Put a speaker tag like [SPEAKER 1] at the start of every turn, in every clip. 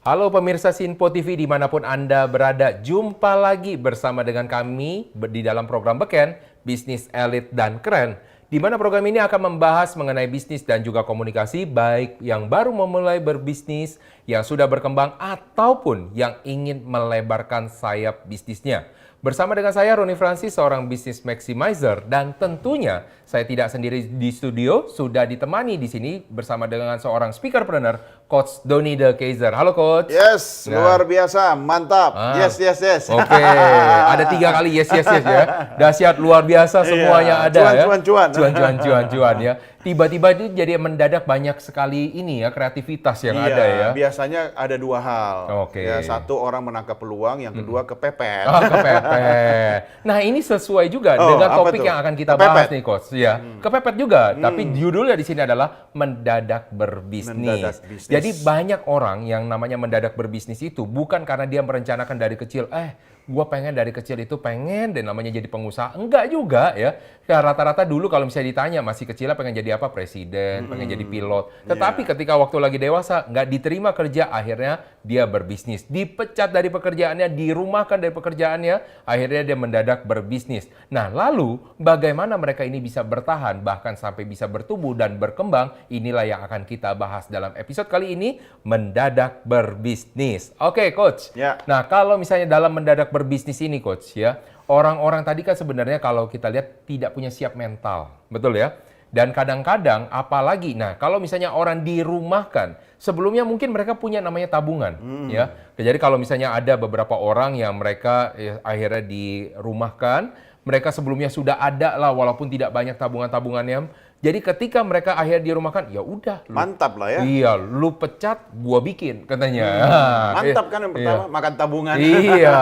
[SPEAKER 1] Halo pemirsa Sinpo TV dimanapun Anda berada, jumpa lagi bersama dengan kami di dalam program Beken, Bisnis Elit dan Keren. Di mana program ini akan membahas mengenai bisnis dan juga komunikasi, baik yang baru memulai berbisnis, yang sudah berkembang, ataupun yang ingin melebarkan sayap bisnisnya. Bersama dengan saya, Roni Francis, seorang bisnis maximizer, dan tentunya saya tidak sendiri di studio, sudah ditemani di sini bersama dengan seorang speakerpreneur, Coach Doni De Keizer. Halo Coach.
[SPEAKER 2] Yes, luar biasa, mantap. Yes.
[SPEAKER 1] Oke, ada 3 kali yes ya. Dahsyat, luar biasa, semuanya ada ya. Cuan ya. Tiba-tiba itu jadi mendadak banyak sekali ini ya, kreativitas yang ada ya.
[SPEAKER 2] Biasanya ada 2 hal.
[SPEAKER 1] Oke.
[SPEAKER 2] Ya, satu orang menangkap peluang, yang kedua kepepet.
[SPEAKER 1] Kepepet. Nah ini sesuai juga dengan topik yang akan kita bahas nih Coach. Ya, kepepet juga. Tapi judulnya di sini adalah mendadak berbisnis. Jadi banyak orang yang namanya mendadak berbisnis itu bukan karena dia merencanakan dari kecil. Gue pengen dari kecil itu pengen dan namanya jadi pengusaha. Enggak juga ya. Rata-rata dulu kalau misalnya ditanya masih kecil pengen jadi apa? Presiden, pengen jadi pilot. Tetapi ketika waktu lagi dewasa nggak diterima kerja, akhirnya dia berbisnis. Dipecat dari pekerjaannya, dirumahkan dari pekerjaannya, akhirnya dia mendadak berbisnis. Nah lalu bagaimana mereka ini bisa bertahan bahkan sampai bisa bertumbuh dan berkembang? Inilah yang akan kita bahas dalam episode kali ini, mendadak berbisnis. Oke Coach.
[SPEAKER 2] Ya.
[SPEAKER 1] Nah kalau misalnya dalam mendadak berbisnis ini Coach ya, orang-orang tadi kan sebenarnya kalau kita lihat tidak punya siap mental, betul ya? Dan kadang-kadang apalagi, nah kalau misalnya orang dirumahkan, sebelumnya mungkin mereka punya namanya tabungan ya. Jadi kalau misalnya ada beberapa orang yang mereka akhirnya dirumahkan, mereka sebelumnya sudah ada lah walaupun tidak banyak tabungan-tabungannya. Jadi ketika mereka akhirnya dirumahkan, ya udah.
[SPEAKER 2] Mantap lah ya.
[SPEAKER 1] Iya, lu pecat, gua bikin katanya.
[SPEAKER 2] Mantap kan yang pertama, makan tabungan.
[SPEAKER 1] Iya.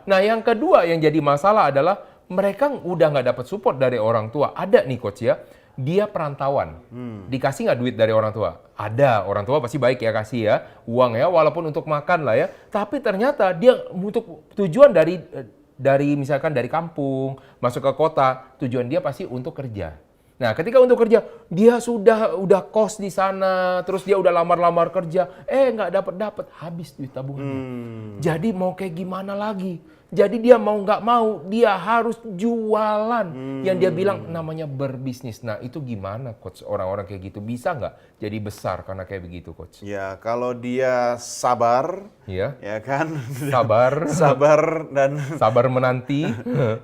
[SPEAKER 1] Nah yang kedua yang jadi masalah adalah mereka udah nggak dapat support dari orang tua. Ada nih Coach ya, dia perantauan. Dikasih nggak duit dari orang tua? Ada, orang tua pasti baik ya kasih ya, uang ya, walaupun untuk makan lah ya. Tapi ternyata dia untuk tujuan dari misalkan dari kampung, masuk ke kota, tujuan dia pasti untuk kerja. Nah, ketika untuk kerja, dia udah kos di sana, terus dia udah lamar-lamar kerja, nggak dapat, habis duit tabungannya. Jadi mau kayak gimana lagi? Jadi dia mau nggak mau, dia harus jualan. Yang dia bilang namanya berbisnis. Nah, itu gimana Coach? Orang-orang kayak gitu bisa nggak jadi besar karena kayak begitu Coach?
[SPEAKER 2] Ya, kalau dia sabar,
[SPEAKER 1] ya
[SPEAKER 2] kan?
[SPEAKER 1] Sabar
[SPEAKER 2] dan
[SPEAKER 1] sabar menanti.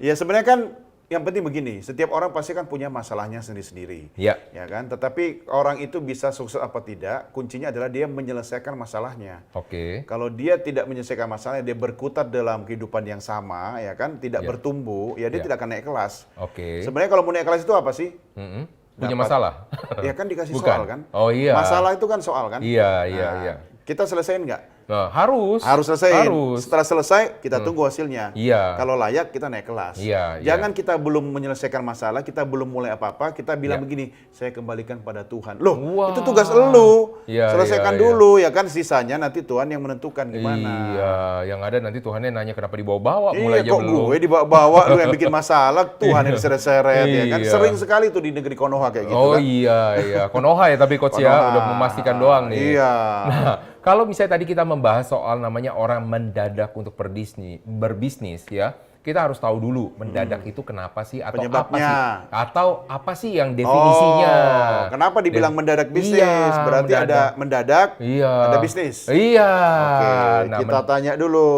[SPEAKER 2] Ya sebenarnya kan yang penting begini, setiap orang pasti kan punya masalahnya sendiri-sendiri.
[SPEAKER 1] Ya
[SPEAKER 2] Kan? Tetapi orang itu bisa sukses apa tidak, kuncinya adalah dia menyelesaikan masalahnya.
[SPEAKER 1] Oke.
[SPEAKER 2] Kalau dia tidak menyelesaikan masalahnya, dia berkutat dalam kehidupan yang sama, ya kan, tidak bertumbuh, ya dia tidak akan naik kelas.
[SPEAKER 1] Oke.
[SPEAKER 2] Sebenarnya kalau mau naik kelas itu apa sih?
[SPEAKER 1] Punya masalah?
[SPEAKER 2] Ya kan dikasih
[SPEAKER 1] Bukan.
[SPEAKER 2] soal kan?
[SPEAKER 1] Oh iya.
[SPEAKER 2] Masalah itu kan soal kan?
[SPEAKER 1] Iya.
[SPEAKER 2] Kita selesaiin nggak?
[SPEAKER 1] Nah, harus
[SPEAKER 2] selesai.
[SPEAKER 1] Harus.
[SPEAKER 2] Setelah selesai, kita tunggu hasilnya.
[SPEAKER 1] Iya.
[SPEAKER 2] Kalau layak, kita naik kelas.
[SPEAKER 1] Iya.
[SPEAKER 2] Jangan kita belum menyelesaikan masalah, kita belum mulai apa-apa, kita bilang begini, saya kembalikan pada Tuhan. Loh, itu tugas elu. Selesaikan dulu, ya kan, sisanya nanti Tuhan yang menentukan gimana.
[SPEAKER 1] Iya, yang ada nanti Tuhannya nanya kenapa dibawa-bawa, mulai aja
[SPEAKER 2] kok
[SPEAKER 1] belum.
[SPEAKER 2] gue dibawa-bawa, lu yang bikin masalah, Tuhan yang diseret-seret, ya kan. Sering sekali tuh di negeri Konoha kayak gitu kan.
[SPEAKER 1] Iya. Konoha ya tapi Coach ya, udah memastikan doang nih.
[SPEAKER 2] Iya.
[SPEAKER 1] Nah, kalau misalnya tadi kita membahas soal namanya orang mendadak untuk berbisnis ya, kita harus tahu dulu mendadak itu kenapa sih atau
[SPEAKER 2] penyebabnya.
[SPEAKER 1] apa sih? Atau apa sih yang definisinya?
[SPEAKER 2] Kenapa dibilang mendadak bisnis?
[SPEAKER 1] Iya,
[SPEAKER 2] berarti ada mendadak, ada bisnis.
[SPEAKER 1] Iya.
[SPEAKER 2] Oke,
[SPEAKER 1] Nah,
[SPEAKER 2] kita tanya dulu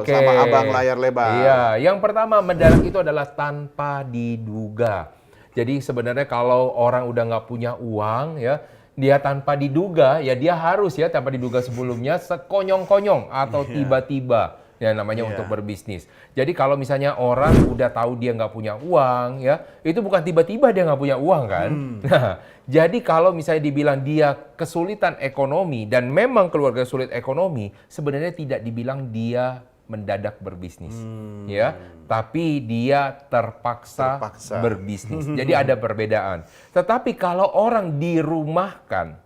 [SPEAKER 2] sama abang layar lebar.
[SPEAKER 1] Iya, yang pertama mendadak itu adalah tanpa diduga. Jadi sebenarnya kalau orang udah nggak punya uang ya, dia tanpa diduga, ya dia harus ya tanpa diduga sebelumnya sekonyong-konyong atau tiba-tiba ya namanya untuk berbisnis. Jadi kalau misalnya orang udah tahu dia nggak punya uang ya, itu bukan tiba-tiba dia nggak punya uang kan. Nah, jadi kalau misalnya dibilang dia kesulitan ekonomi dan memang keluarga sulit ekonomi, sebenarnya tidak dibilang dia mendadak berbisnis, ya, tapi dia terpaksa berbisnis. Jadi ada perbedaan. Tetapi kalau orang dirumahkan,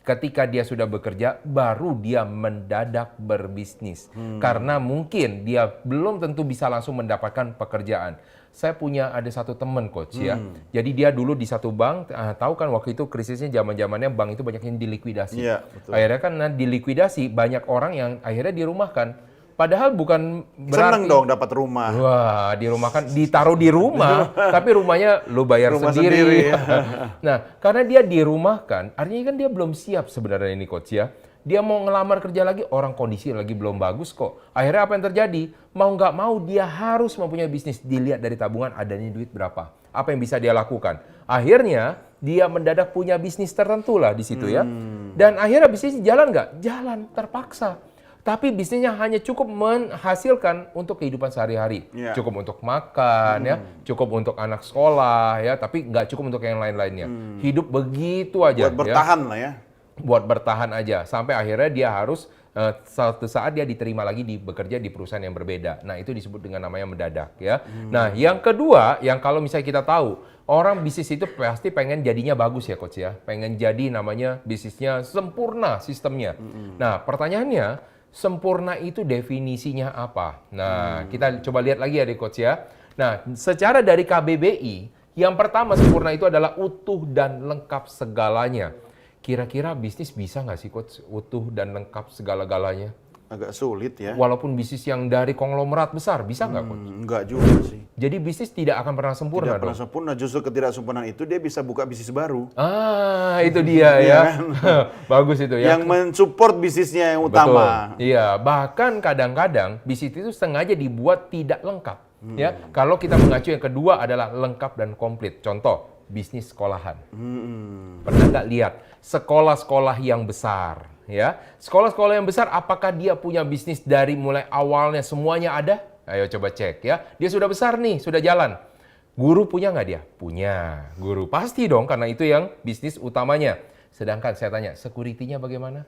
[SPEAKER 1] Ketika dia sudah bekerja, baru dia mendadak berbisnis. Karena mungkin dia belum tentu bisa langsung mendapatkan pekerjaan. Saya punya ada satu teman coach ya. Jadi dia dulu di satu bank, tahu kan waktu itu krisisnya zaman-zamannya bank itu banyak yang dilikuidasi.
[SPEAKER 2] Iya, betul.
[SPEAKER 1] Akhirnya kan dilikuidasi, banyak orang yang akhirnya dirumahkan. Padahal bukan berarti...
[SPEAKER 2] Seneng dong dapat rumah.
[SPEAKER 1] Wah, dirumahkan, ditaruh di rumah, tapi rumahnya lu bayar
[SPEAKER 2] Rumah
[SPEAKER 1] sendiri.
[SPEAKER 2] sendiri, ya.
[SPEAKER 1] Nah, karena dia dirumahkan, artinya kan dia belum siap sebenarnya ini coach ya. Dia mau ngelamar kerja lagi, orang kondisi lagi belum bagus kok. Akhirnya apa yang terjadi? Mau nggak mau dia harus mempunyai bisnis. Dilihat dari tabungan adanya duit berapa. Apa yang bisa dia lakukan? Akhirnya dia mendadak punya bisnis tertentu lah di situ ya. Dan akhirnya bisnis jalan nggak? Jalan, terpaksa. Tapi bisnisnya hanya cukup menghasilkan untuk kehidupan sehari-hari. Cukup untuk makan, ya, cukup untuk anak sekolah, ya, tapi nggak cukup untuk yang lain-lainnya. Hidup begitu aja.
[SPEAKER 2] Buat bertahan lah ya.
[SPEAKER 1] Buat bertahan aja. Sampai akhirnya dia harus, suatu saat dia diterima lagi bekerja di perusahaan yang berbeda. Nah, itu disebut dengan namanya mendadak. Ya. Nah, yang kedua, yang kalau misalnya kita tahu, orang bisnis itu pasti pengen jadinya bagus ya Coach ya. Pengen jadi namanya bisnisnya sempurna sistemnya. Nah, pertanyaannya, sempurna itu definisinya apa? Nah, kita coba lihat lagi ya deh Coach ya. Nah, secara dari KBBI, yang pertama sempurna itu adalah utuh dan lengkap segalanya. Kira-kira bisnis bisa nggak sih Coach utuh dan lengkap segala-galanya?
[SPEAKER 2] Agak sulit ya.
[SPEAKER 1] Walaupun bisnis yang dari konglomerat besar, bisa nggak Coach?
[SPEAKER 2] Enggak juga sih.
[SPEAKER 1] Jadi bisnis tidak akan pernah sempurna
[SPEAKER 2] Tidak pernah sempurna, justru ketidaksempurnaan itu dia bisa buka bisnis baru.
[SPEAKER 1] Ah, itu dia ya. Bagus itu ya.
[SPEAKER 2] Yang mensupport bisnisnya yang utama.
[SPEAKER 1] Betul. Iya, bahkan kadang-kadang bisnis itu sengaja dibuat tidak lengkap. Ya, kalau kita mengacu yang kedua adalah lengkap dan komplit. Contoh, bisnis sekolahan. Pernah nggak lihat sekolah-sekolah yang besar? Ya, sekolah-sekolah yang besar, apakah dia punya bisnis dari mulai awalnya semuanya ada? Ayo coba cek ya. Dia sudah besar nih, sudah jalan. Guru punya nggak dia? Punya. Guru pasti dong, karena itu yang bisnis utamanya. Sedangkan saya tanya, security-nya bagaimana?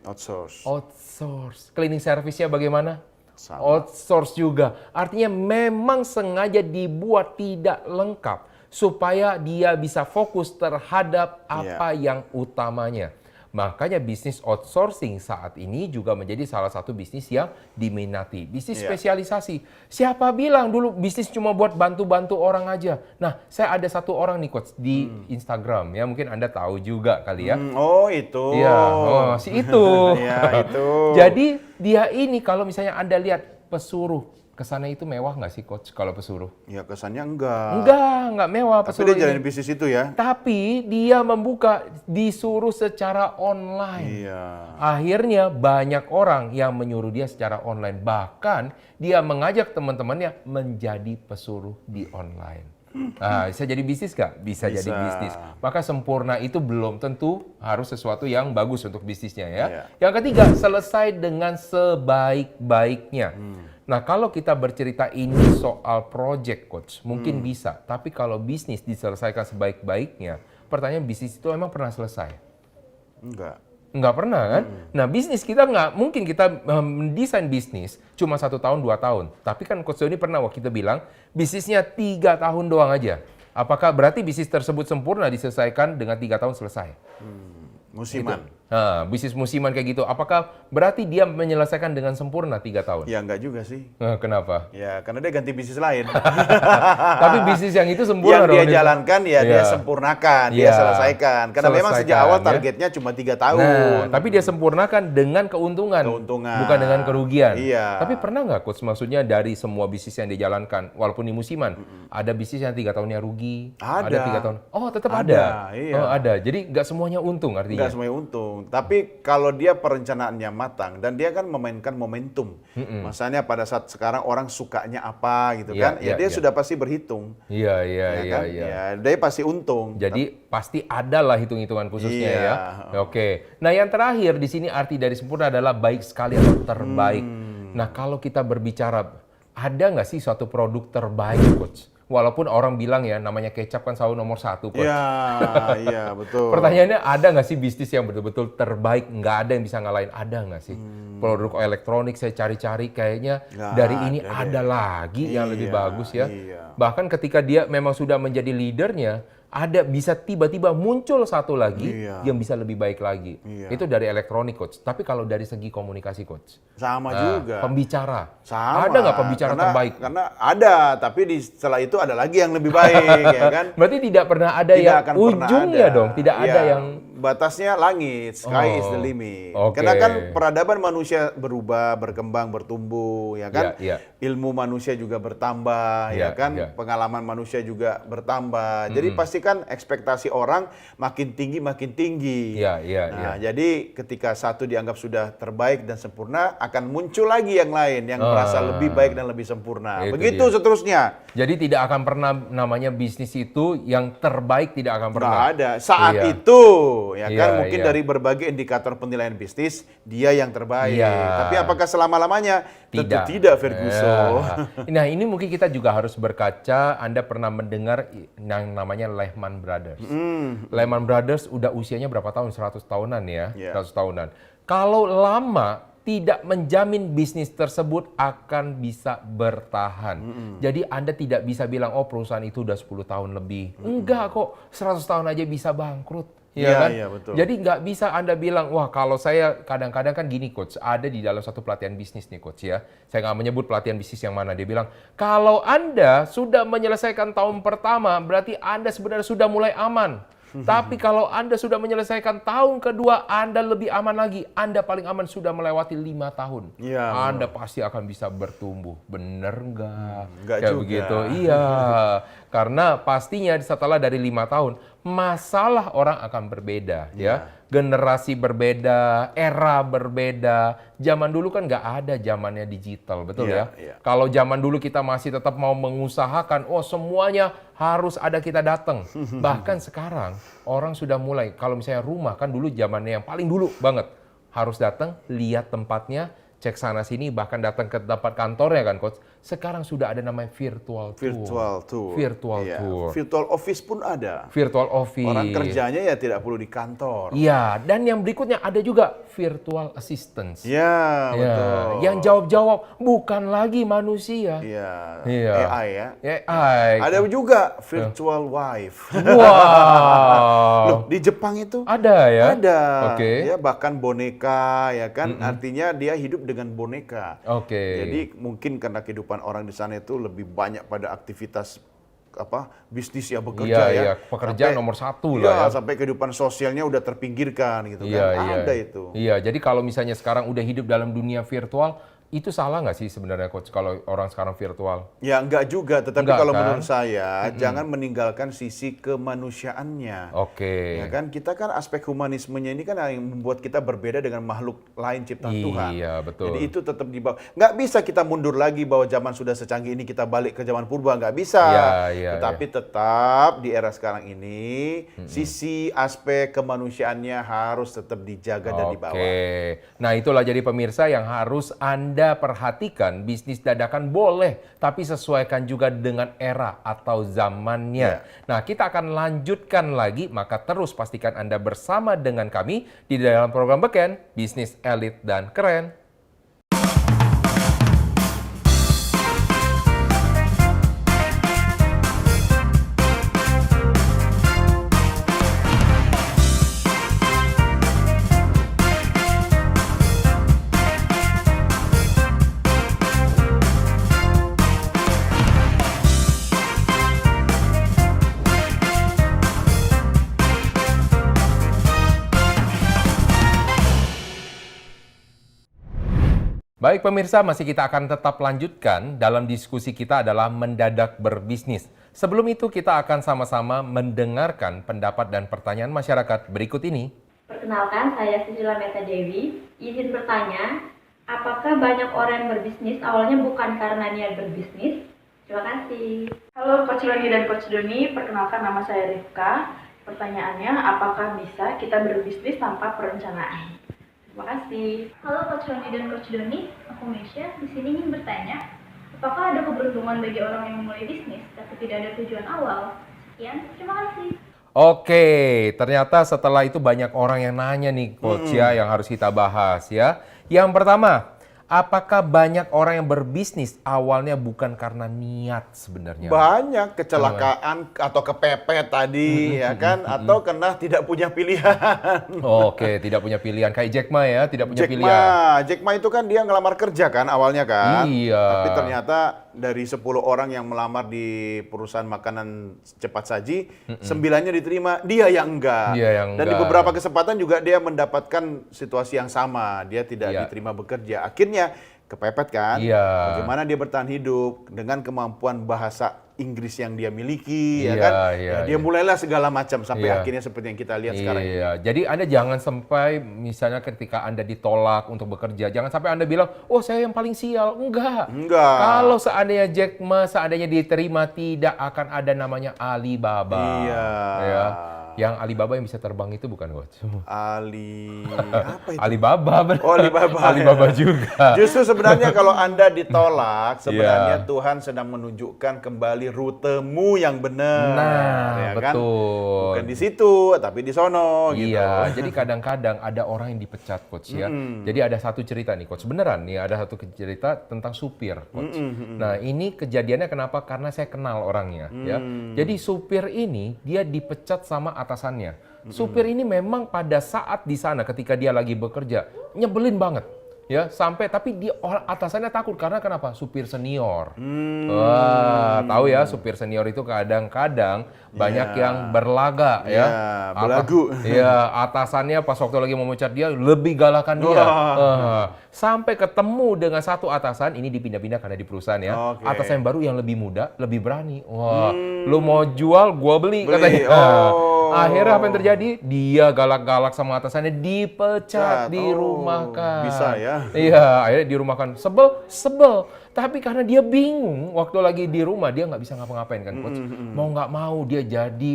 [SPEAKER 2] Outsource.
[SPEAKER 1] Outsource. Cleaning service-nya bagaimana?
[SPEAKER 2] Sama.
[SPEAKER 1] Outsource juga. Artinya memang sengaja dibuat tidak lengkap supaya dia bisa fokus terhadap apa yang utamanya. Makanya bisnis outsourcing saat ini juga menjadi salah satu bisnis yang diminati. Bisnis spesialisasi. Siapa bilang dulu bisnis cuma buat bantu-bantu orang aja? Nah, saya ada satu orang nih Coach di Instagram. Ya mungkin Anda tahu juga kali ya.
[SPEAKER 2] Oh itu.
[SPEAKER 1] Iya, oh si itu.
[SPEAKER 2] Iya itu.
[SPEAKER 1] Jadi dia ini kalau misalnya Anda lihat pesuruh, kesannya itu mewah nggak sih Coach kalau pesuruh?
[SPEAKER 2] Ya kesannya enggak.
[SPEAKER 1] Enggak mewah
[SPEAKER 2] Tapi
[SPEAKER 1] pesuruh
[SPEAKER 2] dia jalanin bisnis itu ya.
[SPEAKER 1] Tapi dia membuka, disuruh secara online.
[SPEAKER 2] Iya.
[SPEAKER 1] Akhirnya banyak orang yang menyuruh dia secara online. Bahkan dia mengajak teman-temannya menjadi pesuruh di online. Nah, bisa jadi bisnis nggak? Bisa jadi bisnis. Maka sempurna itu belum tentu harus sesuatu yang bagus untuk bisnisnya ya. Yang ketiga, selesai dengan sebaik-baiknya. Nah, kalau kita bercerita ini soal project Coach, mungkin bisa. Tapi kalau bisnis diselesaikan sebaik-baiknya, pertanyaan bisnis itu emang pernah selesai? Nggak pernah kan? Nah, bisnis kita nggak mungkin kita mendesain bisnis cuma 1 tahun, 2 tahun. Tapi kan Coach Doni pernah waktu kita bilang, bisnisnya 3 tahun doang aja. Apakah berarti bisnis tersebut sempurna diselesaikan dengan 3 tahun selesai?
[SPEAKER 2] Musiman.
[SPEAKER 1] Nah, bisnis musiman kayak gitu, apakah berarti dia menyelesaikan dengan sempurna 3 tahun?
[SPEAKER 2] Ya enggak juga sih.
[SPEAKER 1] Kenapa?
[SPEAKER 2] Ya karena dia ganti bisnis lain.
[SPEAKER 1] Tapi bisnis yang itu sempurna
[SPEAKER 2] yang dia jalankan ya dia sempurnakan, dia selesaikan. Karena memang sejak awal targetnya cuma 3 tahun.
[SPEAKER 1] Nah, tapi dia sempurnakan dengan keuntungan. Bukan dengan kerugian.
[SPEAKER 2] Iya.
[SPEAKER 1] Tapi pernah nggak Coach, maksudnya dari semua bisnis yang dijalankan, walaupun di musiman, ada bisnis yang 3 tahunnya rugi?
[SPEAKER 2] Ada
[SPEAKER 1] 3 tahun. Oh, tetap ada.
[SPEAKER 2] Iya.
[SPEAKER 1] Oh, ada. Jadi nggak semuanya untung artinya.
[SPEAKER 2] Nggak semuanya untung. Tapi kalau dia perencanaannya matang dan dia kan memainkan momentum. Misalnya pada saat sekarang orang sukanya apa gitu kan, ya dia sudah pasti berhitung.
[SPEAKER 1] Iya.
[SPEAKER 2] Ya, dia pasti untung.
[SPEAKER 1] Jadi pasti ada lah hitung-hitungan khususnya ya. Oke. Nah, yang terakhir di sini arti dari sempurna adalah baik sekali atau terbaik. Nah, kalau kita berbicara, ada nggak sih suatu produk terbaik Coach? Walaupun orang bilang ya, namanya kecap kan selalu nomor 1, Coach.
[SPEAKER 2] Iya, betul.
[SPEAKER 1] Pertanyaannya, ada nggak sih bisnis yang betul-betul terbaik? Nggak ada yang bisa ngalahin. Ada nggak sih? Produk elektronik saya cari-cari, kayaknya dari ini ada lagi yang lebih bagus ya. Bahkan ketika dia memang sudah menjadi leadernya, ada bisa tiba-tiba muncul satu lagi yang bisa lebih baik lagi. Itu dari elektronik, Coach. Tapi kalau dari segi komunikasi, Coach,
[SPEAKER 2] sama juga.
[SPEAKER 1] Pembicara,
[SPEAKER 2] sama.
[SPEAKER 1] Ada nggak pembicara terbaik?
[SPEAKER 2] Karena ada, tapi setelah itu ada lagi yang lebih baik, ya kan?
[SPEAKER 1] Berarti tidak pernah ada yang ujungnya dong, tidak ada yang
[SPEAKER 2] batasnya langit, sky is the limit. Karena kan peradaban manusia berubah, berkembang, bertumbuh, ya kan? Ilmu manusia juga bertambah, ya kan? Pengalaman manusia juga bertambah. Jadi pastikan ekspektasi orang makin tinggi. Jadi ketika satu dianggap sudah terbaik dan sempurna, akan muncul lagi yang lain yang merasa lebih baik dan lebih sempurna. Begitu seterusnya.
[SPEAKER 1] Jadi tidak akan pernah namanya bisnis itu yang terbaik, tidak akan pernah.
[SPEAKER 2] Nggak ada. Saat itu, ya kan, mungkin dari berbagai indikator penilaian bisnis dia yang terbaik. Tapi apakah selama-lamanya? Tentu tidak, Ferguson.
[SPEAKER 1] Nah, ini mungkin kita juga harus berkaca. Anda pernah mendengar yang namanya Lehman Brothers. Lehman Brothers udah usianya berapa tahun? 100 tahunan ya. 100 tahunan. Kalau lama, tidak menjamin bisnis tersebut akan bisa bertahan. Jadi Anda tidak bisa bilang, oh perusahaan itu udah 10 tahun lebih. Enggak kok, 100 tahun aja bisa bangkrut. Kan?
[SPEAKER 2] Betul.
[SPEAKER 1] Jadi nggak bisa Anda bilang, wah kalau saya kadang-kadang kan gini Coach, ada di dalam satu pelatihan bisnis nih Coach ya. Saya nggak menyebut pelatihan bisnis yang mana. Dia bilang, kalau Anda sudah menyelesaikan tahun pertama, berarti Anda sebenarnya sudah mulai aman. Tapi kalau Anda sudah menyelesaikan tahun kedua, Anda lebih aman lagi. Anda paling aman sudah melewati 5 tahun. Anda pasti akan bisa bertumbuh. Bener nggak?
[SPEAKER 2] Nggak
[SPEAKER 1] kayak
[SPEAKER 2] juga.
[SPEAKER 1] begitu. Iya. Karena pastinya setelah dari 5 tahun, masalah orang akan berbeda. Generasi berbeda, era berbeda. Zaman dulu kan nggak ada zamannya digital, betul ya? Kalau zaman dulu kita masih tetap mau mengusahakan, oh semuanya harus ada kita datang. Bahkan sekarang orang sudah mulai, kalau misalnya rumah kan dulu zamannya yang paling dulu banget. Harus datang, lihat tempatnya, cek sana sini, bahkan datang ke tempat kantornya kan Coach. Sekarang sudah ada namanya virtual tour. Virtual
[SPEAKER 2] office pun ada.
[SPEAKER 1] Virtual office.
[SPEAKER 2] Orang kerjanya ya tidak perlu di kantor.
[SPEAKER 1] Iya, dan yang berikutnya ada juga virtual assistance.
[SPEAKER 2] Betul.
[SPEAKER 1] Yang jawab-jawab bukan lagi manusia.
[SPEAKER 2] AI ya.
[SPEAKER 1] AI.
[SPEAKER 2] Ada juga virtual wife.
[SPEAKER 1] Wow.
[SPEAKER 2] Loh, di Jepang itu
[SPEAKER 1] ada ya?
[SPEAKER 2] Ada. Ya, bahkan boneka ya kan. Artinya dia hidup dengan boneka. Jadi mungkin karena kehidupan orang di sana itu lebih banyak pada aktivitas bisnis ya, bekerja
[SPEAKER 1] pekerjaan nomor satu
[SPEAKER 2] lah ya. Sampai kehidupan sosialnya udah terpinggirkan gitu kan. Ada itu.
[SPEAKER 1] Jadi kalau misalnya sekarang udah hidup dalam dunia virtual, itu salah nggak sih sebenarnya Coach kalau orang sekarang virtual?
[SPEAKER 2] Ya enggak juga, tetapi kalau menurut saya jangan meninggalkan sisi kemanusiaannya. Ya kan, kita kan aspek humanismenya ini kan yang membuat kita berbeda dengan makhluk lain ciptaan Tuhan.
[SPEAKER 1] Iya, betul.
[SPEAKER 2] Jadi itu tetap dibawa. Nggak bisa kita mundur lagi bahwa zaman sudah secanggih ini kita balik ke zaman purba, nggak bisa. Tetapi tetap di era sekarang ini sisi aspek kemanusiaannya harus tetap dijaga dan dibawa.
[SPEAKER 1] Nah, itulah jadi pemirsa yang harus Anda perhatikan. Bisnis dadakan boleh, tapi sesuaikan juga dengan era atau zamannya. Nah, kita akan lanjutkan lagi, maka terus pastikan Anda bersama dengan kami di dalam program Beken, Bisnis Elit dan Keren. Baik pemirsa, masih kita akan tetap lanjutkan dalam diskusi kita adalah mendadak berbisnis. Sebelum itu kita akan sama-sama mendengarkan pendapat dan pertanyaan masyarakat berikut ini.
[SPEAKER 3] Perkenalkan, saya Susila Meta Dewi. Izin bertanya, apakah banyak orang yang berbisnis awalnya bukan karena niat berbisnis? Terima kasih.
[SPEAKER 4] Halo Coach Roni dan Coach Doni, perkenalkan nama saya Rifka. Pertanyaannya, apakah bisa kita berbisnis tanpa perencanaan? Terima kasih.
[SPEAKER 5] Halo Coach Roni dan Coach Doni, aku Mesya. Di sini ingin bertanya, apakah ada keberuntungan bagi orang yang memulai bisnis tapi tidak ada tujuan awal? Sekian, terima kasih.
[SPEAKER 1] Oke, ternyata setelah itu banyak orang yang nanya nih Coach ya, yang harus kita bahas ya. Yang pertama, apakah banyak orang yang berbisnis awalnya bukan karena niat sebenarnya?
[SPEAKER 2] Banyak kecelakaan atau kepepet tadi, ya kan? Atau karena tidak punya pilihan.
[SPEAKER 1] Oke, tidak punya pilihan. Kayak Jack Ma ya, tidak punya
[SPEAKER 2] Jack
[SPEAKER 1] pilihan.
[SPEAKER 2] Jack Ma itu kan dia ngelamar kerja kan awalnya kan?
[SPEAKER 1] Iya.
[SPEAKER 2] Tapi ternyata dari 10 orang yang melamar di perusahaan makanan cepat saji, 9-nya diterima, dia yang enggak. Dan di beberapa kesempatan juga dia mendapatkan situasi yang sama, dia tidak diterima bekerja. Akhirnya kepepet kan?
[SPEAKER 1] Iya.
[SPEAKER 2] Bagaimana dia bertahan hidup dengan kemampuan bahasa Inggris yang dia miliki, ya kan? Dia mulailah segala macam sampai akhirnya seperti yang kita lihat sekarang ini.
[SPEAKER 1] Jadi Anda jangan sampai misalnya ketika Anda ditolak untuk bekerja, jangan sampai Anda bilang, oh saya yang paling sial. Enggak. Kalau seandainya Jack Ma seandainya diterima, tidak akan ada namanya Alibaba.
[SPEAKER 2] Iya.
[SPEAKER 1] Ya. Yang Alibaba yang bisa terbang itu bukan Coach?
[SPEAKER 2] Apa itu?
[SPEAKER 1] Alibaba.
[SPEAKER 2] Oh, Alibaba.
[SPEAKER 1] Alibaba juga.
[SPEAKER 2] Justru sebenarnya kalau Anda ditolak, sebenarnya Tuhan sedang menunjukkan kembali rutemu yang benar.
[SPEAKER 1] Nah,
[SPEAKER 2] ya
[SPEAKER 1] betul.
[SPEAKER 2] Kan? Bukan di situ, tapi di sono gitu.
[SPEAKER 1] Iya, jadi kadang-kadang ada orang yang dipecat, Coach ya. Jadi ada satu cerita nih, Coach. Beneran nih, ada satu cerita tentang supir, Coach. Nah, ini kejadiannya kenapa? Karena saya kenal orangnya, ya. Jadi supir ini dia dipecat sama atasannya. Supir ini memang pada saat di sana ketika dia lagi bekerja nyebelin banget. Ya, sampai tapi dia atasannya takut karena kenapa? Supir senior. Wah, tahu ya supir senior itu kadang-kadang banyak yang berlaga ya.
[SPEAKER 2] Belagu.
[SPEAKER 1] Iya, atasannya pas waktu lagi memecat dia lebih galakan dia. Sampai ketemu dengan satu atasan, ini dipindah-pindah karena di perusahaan ya. Atasan yang baru yang lebih muda, lebih berani. Wah, lu mau jual, gua beli. Katanya. Akhirnya apa yang terjadi? Dia galak-galak sama atasannya, dipecat, dirumahkan.
[SPEAKER 2] Bisa ya?
[SPEAKER 1] Iya, akhirnya dirumahkan. Sebel. Tapi karena dia bingung, waktu lagi di rumah dia nggak bisa ngapa-ngapain kan, Coach. Mau nggak mau dia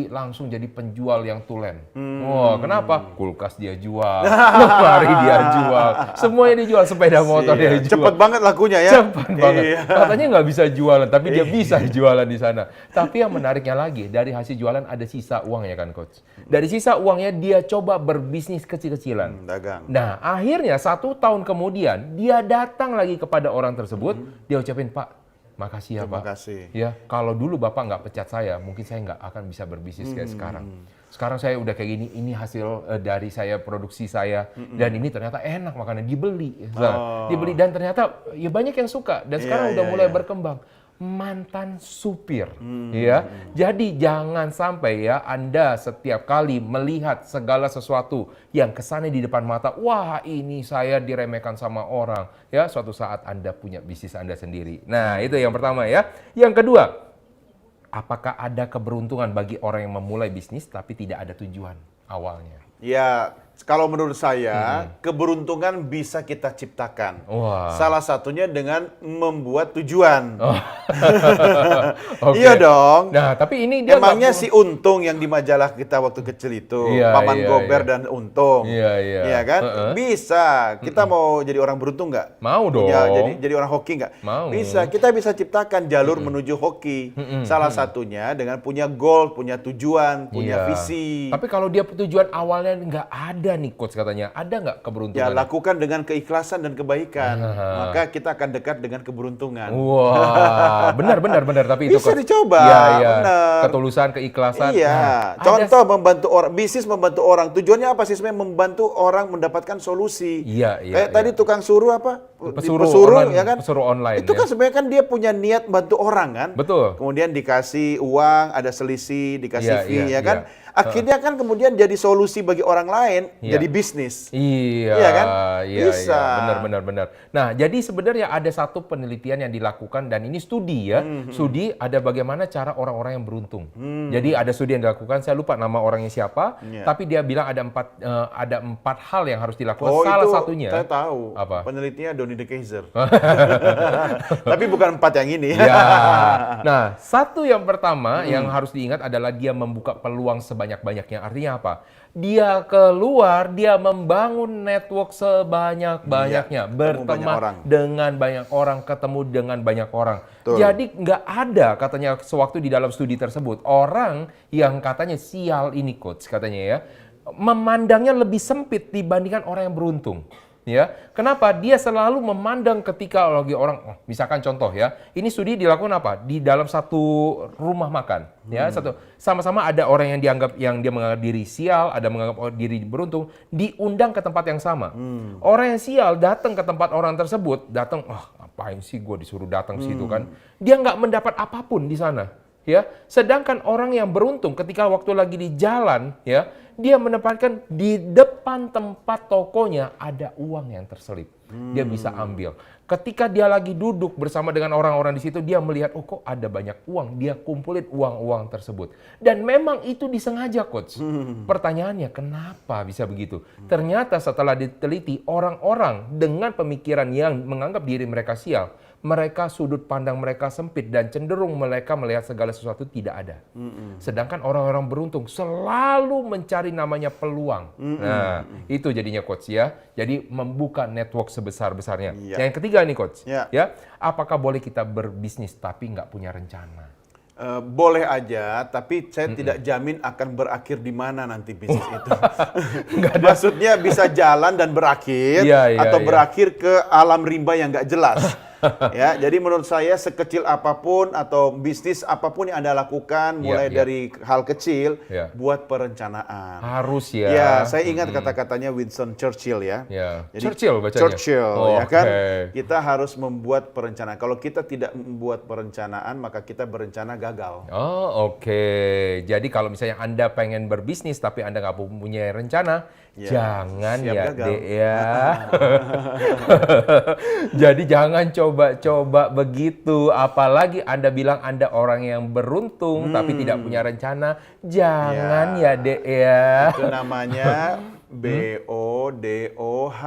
[SPEAKER 1] langsung jadi penjual yang tulen. Wah, kenapa? Kulkas dia jual, lemari dia jual, semuanya dijual, sepeda motor dia jual.
[SPEAKER 2] Cepet banget lakunya ya?
[SPEAKER 1] Cepet banget. Katanya nggak bisa jualan, tapi dia bisa jualan di sana. Tapi yang menariknya lagi, dari hasil jualan ada sisa uangnya kan, Coach. Dari sisa uangnya dia coba berbisnis kecil-kecilan.
[SPEAKER 2] Dagang.
[SPEAKER 1] Nah, akhirnya 1 tahun kemudian dia datang lagi kepada orang tersebut. Dia ucapin, Pak, makasih ya
[SPEAKER 2] Terima
[SPEAKER 1] Pak.
[SPEAKER 2] kasih.
[SPEAKER 1] Ya, kalau dulu Bapak nggak pecat saya, mungkin saya nggak akan bisa berbisnis kayak sekarang. Sekarang saya udah kayak gini, ini hasil dari saya, produksi saya, dan ini ternyata enak makanya dibeli. Dibeli dan ternyata ya banyak yang suka dan sekarang udah mulai berkembang. Mantan supir, ya. Jadi jangan sampai ya Anda setiap kali melihat segala sesuatu yang kesannya di depan mata, wah ini saya diremehkan sama orang, ya. Suatu saat Anda punya bisnis Anda sendiri. Nah itu yang pertama ya. Yang kedua, apakah ada keberuntungan bagi orang yang memulai bisnis tapi tidak ada tujuan awalnya?
[SPEAKER 2] Ya, kalau menurut saya, keberuntungan bisa kita ciptakan. Salah satunya dengan membuat tujuan. Iya dong.
[SPEAKER 1] Nah, tapi ini dia
[SPEAKER 2] emangnya si Untung yang di majalah kita waktu kecil itu, Paman Gober dan Untung. Iya kan? Bisa. Kita mau jadi orang beruntung nggak?
[SPEAKER 1] Mau dong.
[SPEAKER 2] Jadi orang hoki nggak?
[SPEAKER 1] Mau.
[SPEAKER 2] Bisa. Kita bisa ciptakan jalur menuju hoki. Salah satunya dengan punya goal, punya tujuan, punya visi.
[SPEAKER 1] Tapi kalau dia tujuan awalnya nggak ada nih, Coach, katanya. Ada nggak keberuntungan?
[SPEAKER 2] Ya, lakukan dengan keikhlasan dan kebaikan. Maka kita akan dekat dengan keberuntungan.
[SPEAKER 1] Wah, benar. Tapi itu
[SPEAKER 2] bisa dicoba.
[SPEAKER 1] Iya. Ketulusan, keikhlasan.
[SPEAKER 2] Iya. Contoh membantu orang, bisnis membantu orang. Tujuannya apa sih sebenarnya? Membantu orang mendapatkan solusi.
[SPEAKER 1] Iya.
[SPEAKER 2] Kayak tadi tukang suruh apa?
[SPEAKER 1] Pesuruh online,
[SPEAKER 2] ya kan?
[SPEAKER 1] Pesuruh online.
[SPEAKER 2] Itu kan sebenarnya kan dia punya niat bantu orang kan?
[SPEAKER 1] Betul.
[SPEAKER 2] Kemudian dikasih uang, ada selisih, dikasih fee, ya kan? Akhirnya kan kemudian jadi solusi bagi orang lain, jadi bisnis.
[SPEAKER 1] Iya
[SPEAKER 2] kan?
[SPEAKER 1] Bisa. Benar. Nah, jadi sebenarnya ada satu penelitian yang dilakukan dan ini studi ya. Studi ada bagaimana cara orang-orang yang beruntung. Jadi ada studi yang dilakukan, saya lupa nama orangnya siapa, tapi dia bilang ada empat hal yang harus dilakukan. Salah satunya.
[SPEAKER 2] Saya tahu.
[SPEAKER 1] Apa?
[SPEAKER 2] Penelitinya Donny de Keyser. Tapi bukan 4 yang ini.
[SPEAKER 1] Ya. Nah, satu yang pertama yang harus diingat adalah dia membuka peluang sebanyak-banyaknya. Artinya apa? Dia keluar, dia membangun network sebanyak-banyaknya. Berteman dengan banyak orang, ketemu dengan banyak orang. Betul. Jadi nggak ada katanya sewaktu di dalam studi tersebut, orang yang katanya sial ini, Coach, katanya ya, memandangnya lebih sempit dibandingkan orang yang beruntung. Ya, kenapa? Dia selalu memandang ketika lagi orang, misalkan contoh ya, ini studi dilakukan apa? Di dalam satu rumah makan, ya, sama-sama ada orang yang dia menganggap diri sial, ada menganggap diri beruntung, diundang ke tempat yang sama. Orang yang sial datang ke tempat orang tersebut, ngapain sih gue disuruh datang ke situ kan? Dia nggak mendapat apapun di sana, ya. Sedangkan orang yang beruntung ketika waktu lagi di jalan, ya, dia mendapatkan di depan tempat tokonya ada uang yang terselip. Dia bisa ambil. Ketika dia lagi duduk bersama dengan orang-orang di situ, dia melihat, kok ada banyak uang. Dia kumpulin uang-uang tersebut. Dan memang itu disengaja, Coach. Pertanyaannya, kenapa bisa begitu? Ternyata setelah diteliti, orang-orang dengan pemikiran yang menganggap diri mereka sial, mereka sudut pandang mereka sempit dan cenderung mereka melihat segala sesuatu tidak ada. Sedangkan orang-orang beruntung selalu mencari namanya peluang. Nah, itu jadinya Coach ya. Jadi membuka network sebesar-besarnya. Yang ketiga nih Coach, ya, apakah boleh kita berbisnis tapi nggak punya rencana?
[SPEAKER 2] Boleh aja, tapi saya tidak jamin akan berakhir di mana nanti bisnis itu. Maksudnya bisa jalan dan berakhir, atau berakhir ke alam rimba yang nggak jelas. Ya, jadi menurut saya sekecil apapun atau bisnis apapun yang Anda lakukan, mulai dari hal kecil, buat perencanaan.
[SPEAKER 1] Harus ya.
[SPEAKER 2] Ya, saya ingat kata-katanya Winston Churchill ya. Jadi,
[SPEAKER 1] Churchill bacanya.
[SPEAKER 2] Churchill, ya kan? Kita harus membuat perencanaan. Kalau kita tidak membuat perencanaan, maka kita berencana gagal.
[SPEAKER 1] Jadi kalau misalnya Anda pengen berbisnis tapi Anda nggak punya rencana, jangan ya, Dek ya. Jadi jangan coba-coba begitu. Apalagi Anda bilang Anda orang yang beruntung tapi tidak punya rencana. Jangan ya, Dek ya.
[SPEAKER 2] Itu namanya BODOH.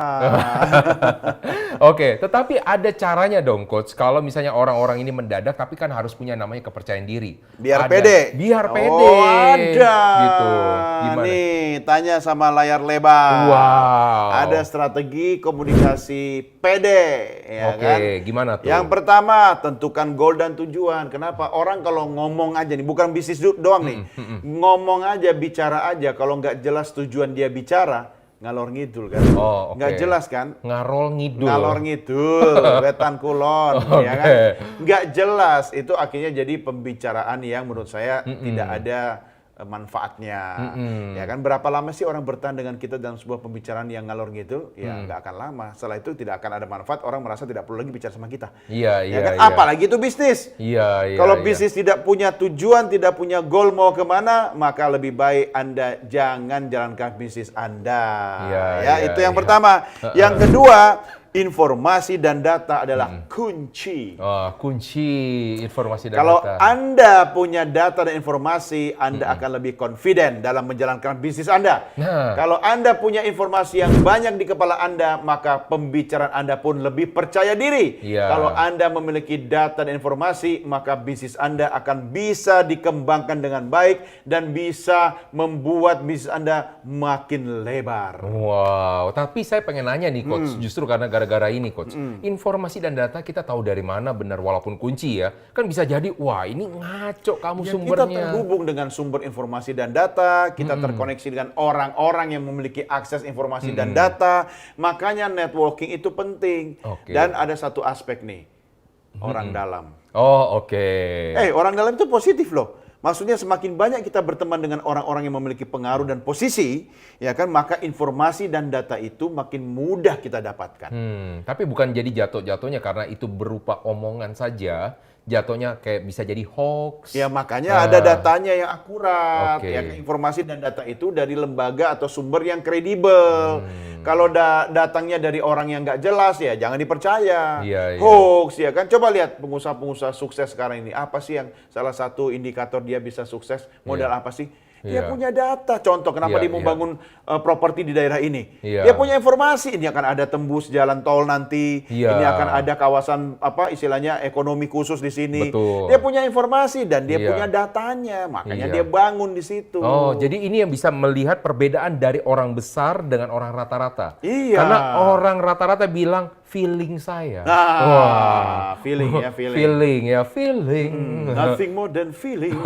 [SPEAKER 1] Tetapi ada caranya dong Coach. Kalau misalnya orang-orang ini mendadak tapi kan harus punya namanya kepercayaan diri.
[SPEAKER 2] Biar pede.
[SPEAKER 1] Biar pede.
[SPEAKER 2] Ada.
[SPEAKER 1] Gitu. Gimana?
[SPEAKER 2] Nih, tanya sama layar lebar.
[SPEAKER 1] Wow.
[SPEAKER 2] Ada strategi komunikasi pede. Ya kan?
[SPEAKER 1] Gimana tuh?
[SPEAKER 2] Yang pertama, tentukan goal dan tujuan. Kenapa? Orang kalau ngomong aja nih, bukan bisnis doang nih. Ngomong aja, bicara aja. Kalau nggak jelas tujuan dia bicara, ngalor ngidul kan? Nggak jelas kan?
[SPEAKER 1] Ngalor
[SPEAKER 2] ngidul, wetan kulon, ya kan? Nggak jelas, itu akhirnya jadi pembicaraan yang menurut saya tidak ada manfaatnya. Ya kan, berapa lama sih orang bertahan dengan kita dalam sebuah pembicaraan yang ngalor ngidul? Ya nggak akan lama. Setelah itu tidak akan ada manfaat, orang merasa tidak perlu lagi bicara sama kita. Ya kan? Apalagi itu bisnis. Kalau bisnis tidak punya tujuan, tidak punya goal mau kemana, maka lebih baik Anda jangan jalankan bisnis Anda. Itu yang pertama. Yang kedua, informasi dan data adalah kunci.
[SPEAKER 1] Kunci informasi dan
[SPEAKER 2] Kalau
[SPEAKER 1] data.
[SPEAKER 2] Anda punya data dan informasi, Anda akan lebih confident dalam menjalankan bisnis Anda. Kalau Anda punya informasi yang banyak di kepala Anda, maka pembicaraan Anda pun lebih percaya diri. Kalau Anda memiliki data dan informasi, maka bisnis Anda akan bisa dikembangkan dengan baik dan bisa membuat bisnis Anda makin lebar.
[SPEAKER 1] Wow, tapi saya pengen nanya nih Coach, justru karena gara-gara ini Coach, informasi dan data kita tahu dari mana benar walaupun kunci ya, kan bisa jadi wah ini ngaco kamu sumbernya.
[SPEAKER 2] Kita terhubung dengan sumber informasi dan data, kita terkoneksi dengan orang-orang yang memiliki akses informasi dan data, makanya networking itu penting. Dan ada satu aspek nih, orang dalam. Orang dalam itu positif loh. Maksudnya semakin banyak kita berteman dengan orang-orang yang memiliki pengaruh dan posisi, ya kan, maka informasi dan data itu makin mudah kita dapatkan.
[SPEAKER 1] Tapi bukan jadi jatuhnya karena itu berupa omongan saja, jatuhnya kayak bisa jadi hoax.
[SPEAKER 2] Ya makanya ada datanya yang akurat, ya, informasi dan data itu dari lembaga atau sumber yang kredibel. Kalau datangnya dari orang yang nggak jelas ya jangan dipercaya. Hoax ya kan. Coba lihat pengusaha-pengusaha sukses sekarang ini. Apa sih yang salah satu indikator dia bisa sukses? Modal apa sih? Dia punya data. Contoh kenapa dia membangun properti di daerah ini. Dia punya informasi. Ini akan ada tembus jalan tol nanti. Ini akan ada kawasan apa istilahnya ekonomi khusus di sini. Dia punya informasi dan dia punya datanya. Makanya dia bangun di situ.
[SPEAKER 1] Jadi ini yang bisa melihat perbedaan dari orang besar dengan orang rata-rata. Karena orang rata-rata bilang feeling saya.
[SPEAKER 2] Feeling ya,
[SPEAKER 1] Feeling.
[SPEAKER 2] Nothing more than feeling.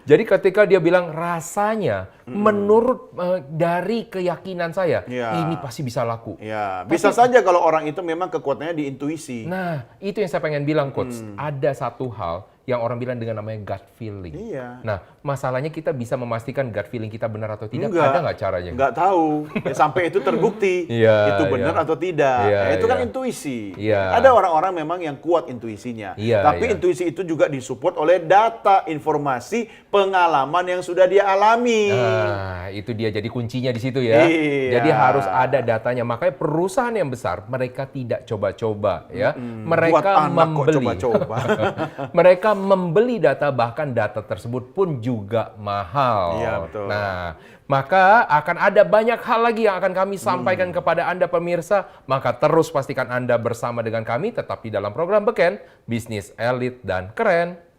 [SPEAKER 1] Jadi ketika dia bilang rasanya, menurut dari keyakinan saya, ini pasti bisa laku.
[SPEAKER 2] Ya, bisa saja kalau orang itu memang kekuatannya di intuisi.
[SPEAKER 1] Nah, itu yang saya pengen bilang, Coach. Ada satu hal yang orang bilang dengan namanya gut feeling.
[SPEAKER 2] Iya.
[SPEAKER 1] Nah, masalahnya kita bisa memastikan gut feeling kita benar atau tidak?
[SPEAKER 2] Enggak.
[SPEAKER 1] Ada nggak caranya?
[SPEAKER 2] Nggak tahu. Sampai itu terbukti. Itu benar atau tidak. Itu kan intuisi. Ada orang-orang memang yang kuat intuisinya. Tapi intuisi itu juga disupport oleh data, informasi, pengalaman yang sudah dia alami.
[SPEAKER 1] Nah, itu dia jadi kuncinya di situ ya. Jadi harus ada datanya. Makanya perusahaan yang besar, mereka tidak coba-coba ya. Mereka membeli. Mereka membeli data, bahkan data tersebut pun juga mahal.
[SPEAKER 2] Iya, betul.
[SPEAKER 1] Nah, maka akan ada banyak hal lagi yang akan kami sampaikan kepada Anda pemirsa. Maka terus pastikan Anda bersama dengan kami tetap di dalam program Beken, Bisnis Elit dan Keren.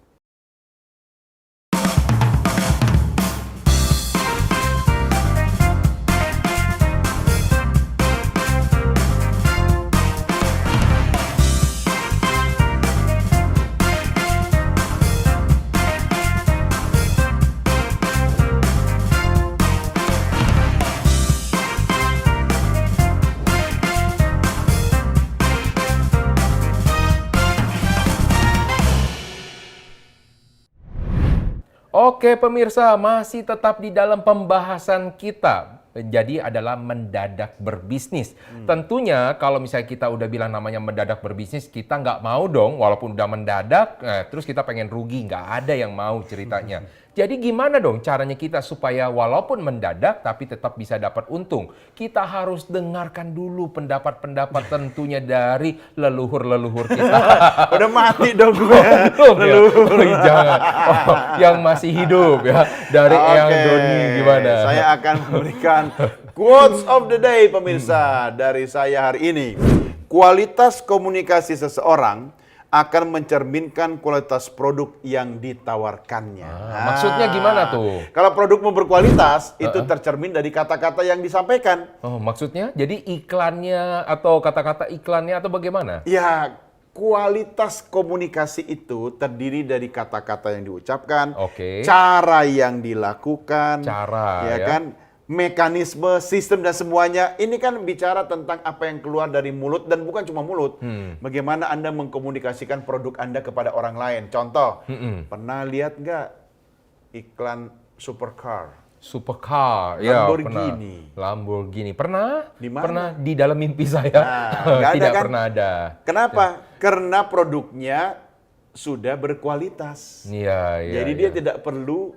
[SPEAKER 1] Oke pemirsa, masih tetap di dalam pembahasan kita. Jadi adalah mendadak berbisnis. Tentunya kalau misalnya kita udah bilang namanya mendadak berbisnis, kita nggak mau dong walaupun udah mendadak, terus kita pengen rugi. Nggak ada yang mau ceritanya. Jadi gimana dong caranya kita supaya walaupun mendadak tapi tetap bisa dapat untung? Kita harus dengarkan dulu pendapat-pendapat tentunya dari leluhur-leluhur kita.
[SPEAKER 2] Udah mati dong gue.
[SPEAKER 1] Leluhur. Jangan. Yang masih hidup ya. Dari Eyang Doni gimana?
[SPEAKER 2] Saya akan memberikan quotes of the day pemirsa dari saya hari ini. Kualitas komunikasi seseorang akan mencerminkan kualitas produk yang ditawarkannya.
[SPEAKER 1] Maksudnya gimana tuh?
[SPEAKER 2] Kalau produkmu berkualitas, itu tercermin dari kata-kata yang disampaikan.
[SPEAKER 1] Oh, maksudnya? Jadi iklannya atau kata-kata iklannya atau bagaimana?
[SPEAKER 2] Ya, kualitas komunikasi itu terdiri dari kata-kata yang diucapkan, cara yang dilakukan, ya kan? Mekanisme, sistem dan semuanya. Ini kan bicara tentang apa yang keluar dari mulut dan bukan cuma mulut. Bagaimana Anda mengkomunikasikan produk Anda kepada orang lain. Contoh, pernah lihat nggak iklan supercar?
[SPEAKER 1] Supercar, ya
[SPEAKER 2] Lamborghini.
[SPEAKER 1] Lamborghini. Pernah?
[SPEAKER 2] Di mana?
[SPEAKER 1] Pernah di dalam mimpi saya. Tidak
[SPEAKER 2] kan?
[SPEAKER 1] pernah ada.
[SPEAKER 2] Kenapa? Karena produknya sudah berkualitas. Jadi dia tidak perlu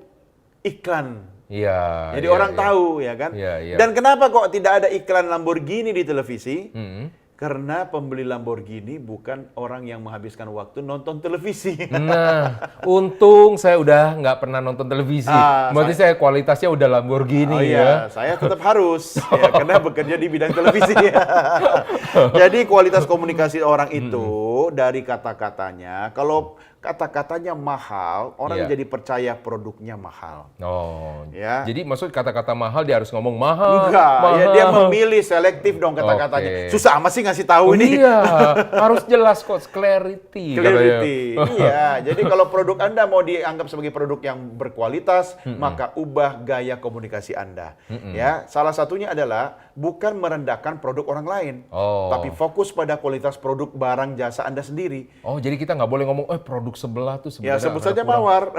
[SPEAKER 2] iklan. Jadi orang tahu ya kan. Dan kenapa kok tidak ada iklan Lamborghini di televisi? Karena pembeli Lamborghini bukan orang yang menghabiskan waktu nonton televisi.
[SPEAKER 1] Nah, untung saya udah nggak pernah nonton televisi. Berarti saya kualitasnya udah Lamborghini ya.
[SPEAKER 2] Saya tetap harus ya, karena bekerja di bidang televisi. Jadi kualitas komunikasi orang itu dari kata-katanya. Kalau kata-katanya mahal, orang jadi percaya produknya mahal.
[SPEAKER 1] Jadi maksud kata-kata mahal dia harus ngomong mahal.
[SPEAKER 2] Enggak,
[SPEAKER 1] mahal.
[SPEAKER 2] Ya dia memilih selektif dong kata-katanya. Susah amat sih ngasih tahu ini.
[SPEAKER 1] Iya, harus jelas kok, clarity.
[SPEAKER 2] Iya, jadi kalau produk Anda mau dianggap sebagai produk yang berkualitas, maka ubah gaya komunikasi Anda. Ya, salah satunya adalah bukan merendahkan produk orang lain, tapi fokus pada kualitas produk barang jasa Anda sendiri.
[SPEAKER 1] Jadi kita nggak boleh ngomong, produk sebelah tuh sebenarnya.
[SPEAKER 2] Ya sebut saja mawar.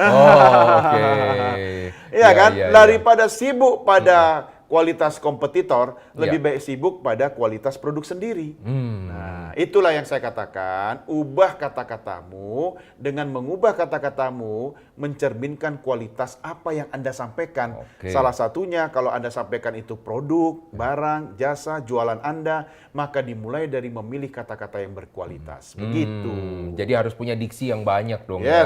[SPEAKER 1] Iya
[SPEAKER 2] kan? Daripada sibuk pada kualitas kompetitor, lebih baik sibuk pada kualitas produk sendiri. Nah, itulah yang saya katakan, ubah kata-katamu. Dengan mengubah kata-katamu, mencerminkan kualitas apa yang Anda sampaikan. Salah satunya, kalau Anda sampaikan itu produk, barang, jasa, jualan Anda, maka dimulai dari memilih kata-kata yang berkualitas. Begitu.
[SPEAKER 1] Jadi harus punya diksi yang banyak dong ya.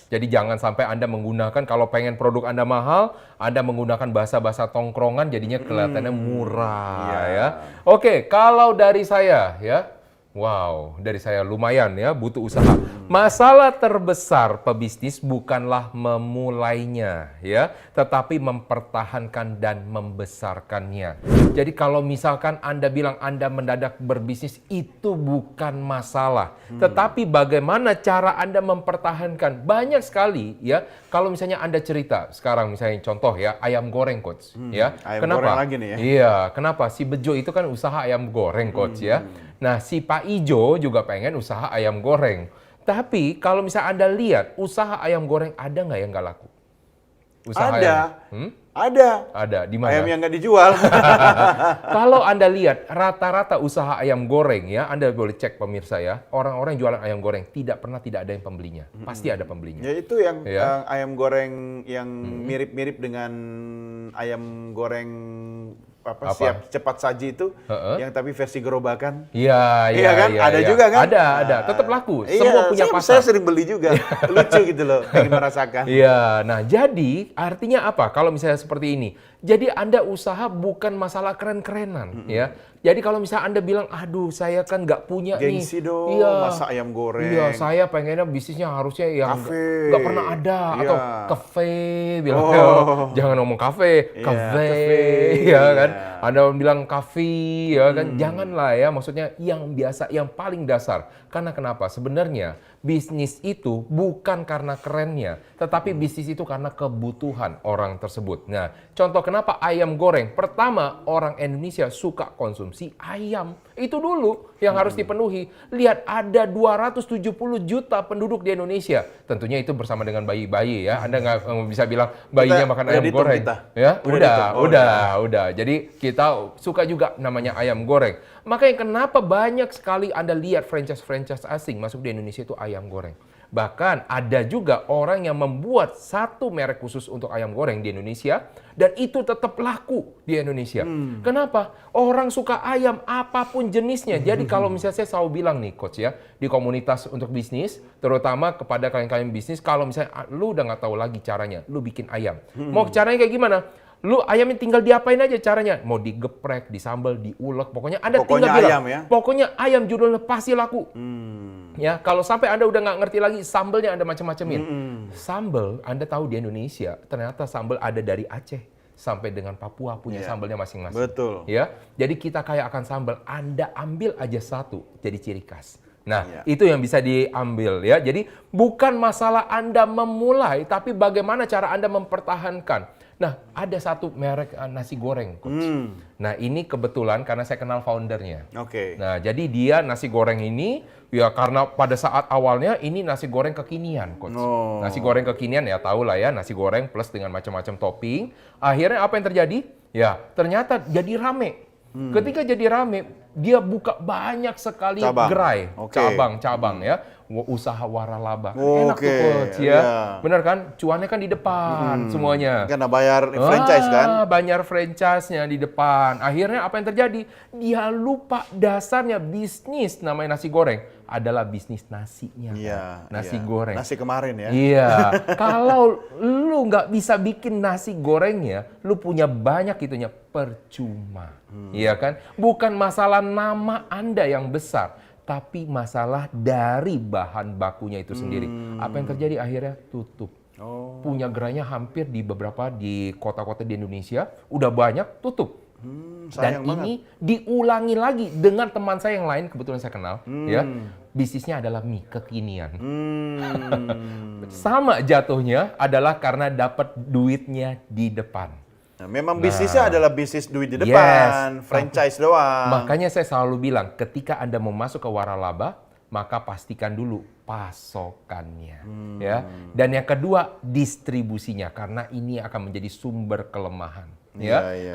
[SPEAKER 1] Jadi jangan sampai Anda menggunakan, kalau pengen produk Anda mahal, Anda menggunakan bahasa-bahasa tongkrongan, jadinya kelihatannya murah ya. Oke, kalau dari saya ya, Wow, dari saya lumayan ya, butuh usaha. Masalah terbesar pebisnis bukanlah memulainya ya, tetapi mempertahankan dan membesarkannya. Jadi kalau misalkan Anda bilang Anda mendadak berbisnis, itu bukan masalah. Tetapi bagaimana cara Anda mempertahankan? Banyak sekali ya, kalau misalnya Anda cerita, sekarang misalnya contoh ya, ayam goreng Coach. Ya,
[SPEAKER 2] ayam
[SPEAKER 1] kenapa?
[SPEAKER 2] goreng lagi nih ya.
[SPEAKER 1] Iya, kenapa? Si Bejo itu kan usaha ayam goreng Coach ya. Nah, si Pak Ijo juga pengen usaha ayam goreng. Tapi kalau misalnya Anda lihat, usaha ayam goreng ada nggak yang nggak laku? Usaha
[SPEAKER 2] Ada.
[SPEAKER 1] Ada. Ada. Di mana?
[SPEAKER 2] Ayam yang nggak dijual.
[SPEAKER 1] Kalau Anda lihat rata-rata usaha ayam goreng ya, Anda boleh cek pemirsa ya, orang-orang yang jualan ayam goreng tidak ada yang pembelinya. Pasti ada pembelinya.
[SPEAKER 2] Ya itu yang ayam goreng yang mirip-mirip dengan ayam goreng siap cepat saji itu, yang tapi versi gerobakan.
[SPEAKER 1] Iya
[SPEAKER 2] kan? Ada juga kan?
[SPEAKER 1] Ada. Tetap laku. Semua punya pasar.
[SPEAKER 2] Saya sering beli juga. Lucu gitu loh, pengen merasakan.
[SPEAKER 1] Iya. Nah, jadi artinya apa? Kalau misalnya seperti ini. Jadi Anda usaha bukan masalah keren-kerenan ya. Jadi kalau misalnya Anda bilang, aduh saya kan nggak punya
[SPEAKER 2] gengsi
[SPEAKER 1] nih.
[SPEAKER 2] dong, masak ayam goreng. Iya,
[SPEAKER 1] saya pengennya bisnisnya harusnya yang nggak pernah ada. Atau kafe, bilang jangan ngomong kafe, ya kan. Anda bilang kafe, ya kan. Janganlah ya, maksudnya yang biasa, yang paling dasar. Karena kenapa? Sebenarnya bisnis itu bukan karena kerennya, tetapi bisnis itu karena kebutuhan orang tersebut. Nah, contoh kenapa ayam goreng? Pertama, orang Indonesia suka konsumsi ayam. Itu dulu yang harus dipenuhi. Lihat, ada 270 juta penduduk di Indonesia. Tentunya itu bersama dengan bayi-bayi ya. Anda nggak bisa bilang bayinya makan ayam goreng. Ya, udah. Jadi kita suka juga namanya ayam goreng. Makanya kenapa banyak sekali Anda lihat franchise-franchise asing masuk di Indonesia itu ayam goreng. Bahkan ada juga orang yang membuat satu merek khusus untuk ayam goreng di Indonesia dan itu tetap laku di Indonesia. Kenapa? Orang suka ayam apapun jenisnya. Jadi kalau misalnya saya selalu bilang nih Coach ya, di komunitas untuk bisnis, terutama kepada kalian-kalian bisnis, kalau misalnya lu udah nggak tahu lagi caranya, lu bikin ayam. Mau caranya kayak gimana? Lu ayamnya tinggal diapain aja caranya? Mau digeprek, disambal, diulek, pokoknya Anda tinggal bilang.
[SPEAKER 2] Ayam, ya?
[SPEAKER 1] Pokoknya ayam judulnya pasti laku. Ya, kalau sampai Anda udah nggak ngerti lagi, sambelnya Anda macam-macamin. Sambel, Anda tahu di Indonesia, ternyata sambel ada dari Aceh sampai dengan Papua punya sambelnya masing-masing.
[SPEAKER 2] Betul.
[SPEAKER 1] Ya, jadi kita kaya akan sambel. Anda ambil aja satu, jadi ciri khas. Nah, itu yang bisa diambil ya. Jadi bukan masalah Anda memulai, tapi bagaimana cara Anda mempertahankan. Nah, ada satu merek nasi goreng, Coach. Nah, ini kebetulan karena saya kenal foundernya.
[SPEAKER 2] Oke.
[SPEAKER 1] Nah, jadi dia nasi goreng ini, ya karena pada saat awalnya ini nasi goreng kekinian, Coach. Nasi goreng kekinian ya tahu lah ya, nasi goreng plus dengan macam-macam topping. Akhirnya apa yang terjadi? Ya, ternyata jadi rame. Ketika jadi rame, dia buka banyak sekali gerai, cabang-cabang ya. Usaha waralaba. Enak tuh Coach ya. Bener kan? Cuannya kan di depan semuanya.
[SPEAKER 2] Karena bayar franchise kan?
[SPEAKER 1] Bayar franchise-nya di depan. Akhirnya apa yang terjadi? Dia lupa dasarnya bisnis namanya nasi goreng adalah bisnis nasinya. Nasi goreng.
[SPEAKER 2] Nasi kemarin ya.
[SPEAKER 1] Iya. Kalau lu nggak bisa bikin nasi gorengnya, lu punya banyak itunya percuma. Iya kan? Bukan masalah nama Anda yang besar, tapi masalah dari bahan bakunya itu sendiri. Apa yang terjadi akhirnya? Tutup. Punya gerainya hampir di beberapa di kota-kota di Indonesia, udah banyak tutup. Dan ini diulangi lagi dengan teman saya yang lain, kebetulan saya kenal, ya. Bisnisnya adalah mie kekinian. Sama jatuhnya adalah karena dapat duitnya di depan.
[SPEAKER 2] Nah, memang bisnisnya adalah bisnis duit di depan, franchise doang.
[SPEAKER 1] Makanya saya selalu bilang, ketika Anda mau masuk ke waralaba, maka pastikan dulu pasokannya, ya. Dan yang kedua, distribusinya, karena ini akan menjadi sumber kelemahan.